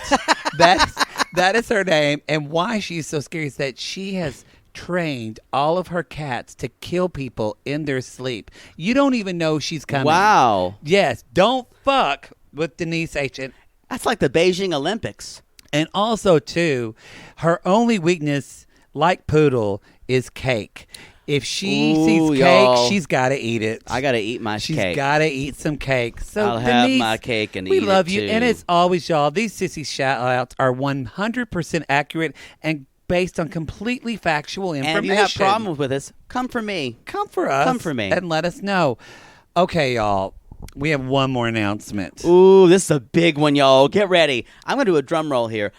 That is her name. And why she's so scary is that she has trained all of her cats to kill people in their sleep. You don't even know she's coming. Wow. Yes. Don't fuck with Denise H. And that's like the Beijing Olympics. And also, too, her only weakness, like Poodle, is cake. If she sees cake, y'all, she's got to eat it. I got to eat my cake. She's got to eat some cake. So I'll Denise, have my cake and eat it, we love you. too. And as always, y'all, these sissy shout-outs are 100% accurate and based on completely factual information. And if you have problems with us, come for me. Come for us. Come for me. And let us know. Okay, y'all. We have one more announcement. Ooh, this is a big one, y'all. Get ready. I'm going to do a drum roll here.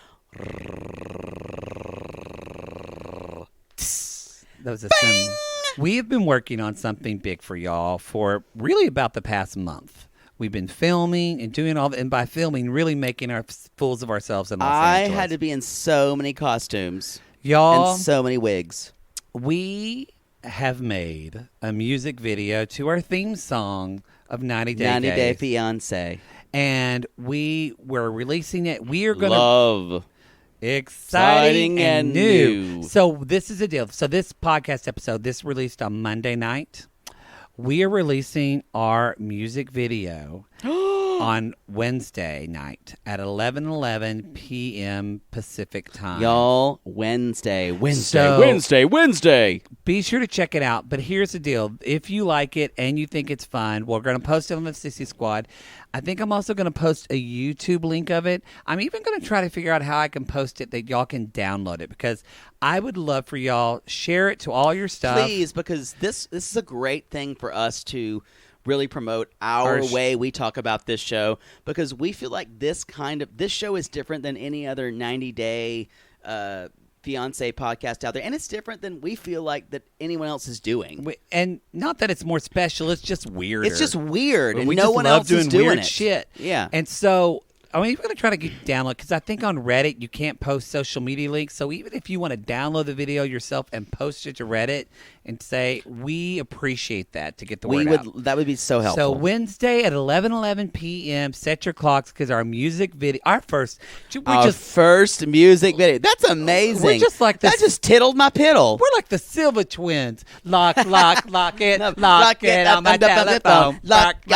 That was a sim. We have been working on something big for y'all for really about the past month. We've been filming and doing all that, and by filming, really making our fools of ourselves in Los Angeles. I had to be in so many costumes. Y'all. And so many wigs. We have made a music video to our theme song of 90 Day Fiancé. And we were releasing it. We are going to... Love. Exciting and new. So this is the deal. So this podcast episode, this released on Monday night. We are releasing our music video on Wednesday night at 11:11 p.m. Pacific time. Y'all, Wednesday. Be sure to check it out. But here's the deal. If you like it and you think it's fun, we're going to post it on the Sissy Squad. I think I'm also going to post a YouTube link of it. I'm even going to try to figure out how I can post it that y'all can download it, because I would love for y'all share it to all your stuff. Please, because this is a great thing for us to really promote our way we talk about this show, because we feel like this show is different than any other 90-day fiancé podcast out there, and it's different than we feel like that anyone else is doing. And not that it's more special, it's just weird. It's just weird, and we no just one love else is doing doing weird it. shit. Yeah. And so I'm even going to try to get download, because I think on Reddit you can't post social media links. So even if you want to download the video yourself and post it to Reddit and say, we appreciate that to get the word out. That would be so helpful. So Wednesday at 11:11 p.m. Set your clocks, because our music video, our first music video. That's amazing. We're just like this. That just tiddled my piddle. We're like the Silver Twins. Lock it, lock it on my telephone. Lock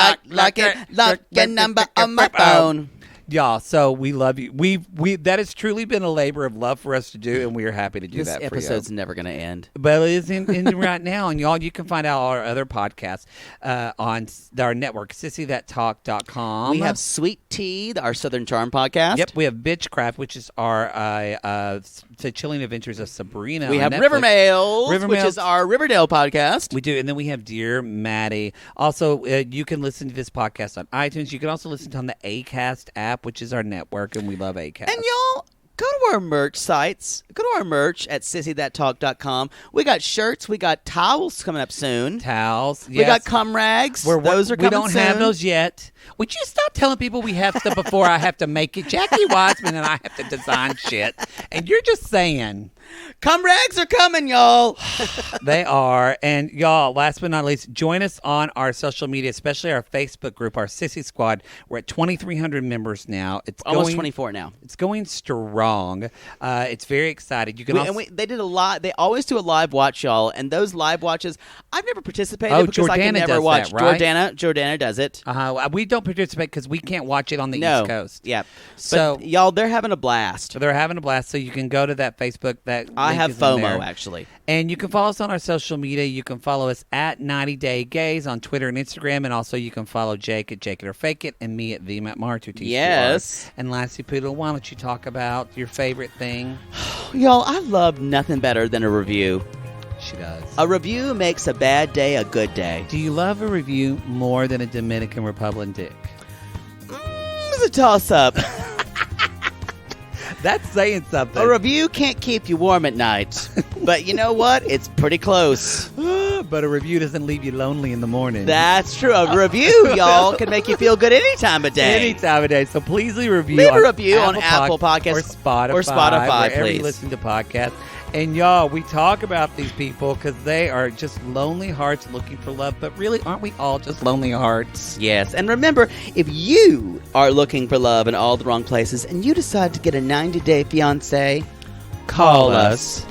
your number on my phone. Y'all, so we love you. We that has truly been a labor of love for us to do, and we are happy to do that for you. This episode's never going to end. But it is ending right now, and y'all, you can find out our other podcasts on our network, SissyThatTalk.com. We have Sweet Tea, our Southern Charm podcast. Yep, we have Bitchcraft, which is our The Chilling Adventures of Sabrina. We have Netflix. Rivermails, which is our Riverdale podcast. We do, and then we have Dear Maddie. Also, you can listen to this podcast on iTunes. You can also listen to it on the Acast app, which is our network, and we love Acast. And y'all, go to our merch sites. Go to our merch at SissyThatTalk.com. We got shirts. We got towels coming up soon. Towels. Yes. We got cum rags. Those are coming soon. We don't have those yet. Would you stop telling people we have stuff before I have to make it? Jackie Wiseman and I have to design shit. And you're just saying. Cum rags are coming, y'all. They are. And y'all, last but not least, join us on our social media, especially our Facebook group, our Sissy Squad. We're at 2,300 members now. It's almost 24 now. It's going strong. It's very excited. You can they did a lot. They always do a live watch, y'all. And those live watches, I've never participated because Jordana I can never watch. That, right? Jordana does it. We don't participate because we can't watch it on the East Coast. Yeah. So y'all, they're having a blast. They're having a blast. So you can go to that Facebook. I have FOMO, actually. And you can follow us on our social media. You can follow us at 90 Day Gays on Twitter and Instagram. And also you can follow Jake at Jake It or Fake It and me at the Matt Martu. Yes. And Lassie Poodle, why don't you talk about your favorite thing? Y'all, I love nothing better than a review. She does. A review makes a bad day a good day. Do you love a review more than a Dominican Republican dick? It's a toss-up. That's saying something. A review can't keep you warm at night. But you know what? It's pretty close. But a review doesn't leave you lonely in the morning. That's true. A review, y'all, can make you feel good any time of day. Any time of day. So please leave a review. Leave a review on Apple Podcasts or Spotify. Wherever please. You listen to podcasts. And y'all, we talk about these people because they are just lonely hearts looking for love. But really, aren't we all just lonely hearts? Yes. And remember, if you are looking for love in all the wrong places and you decide to get a 90-day fiancé, call us.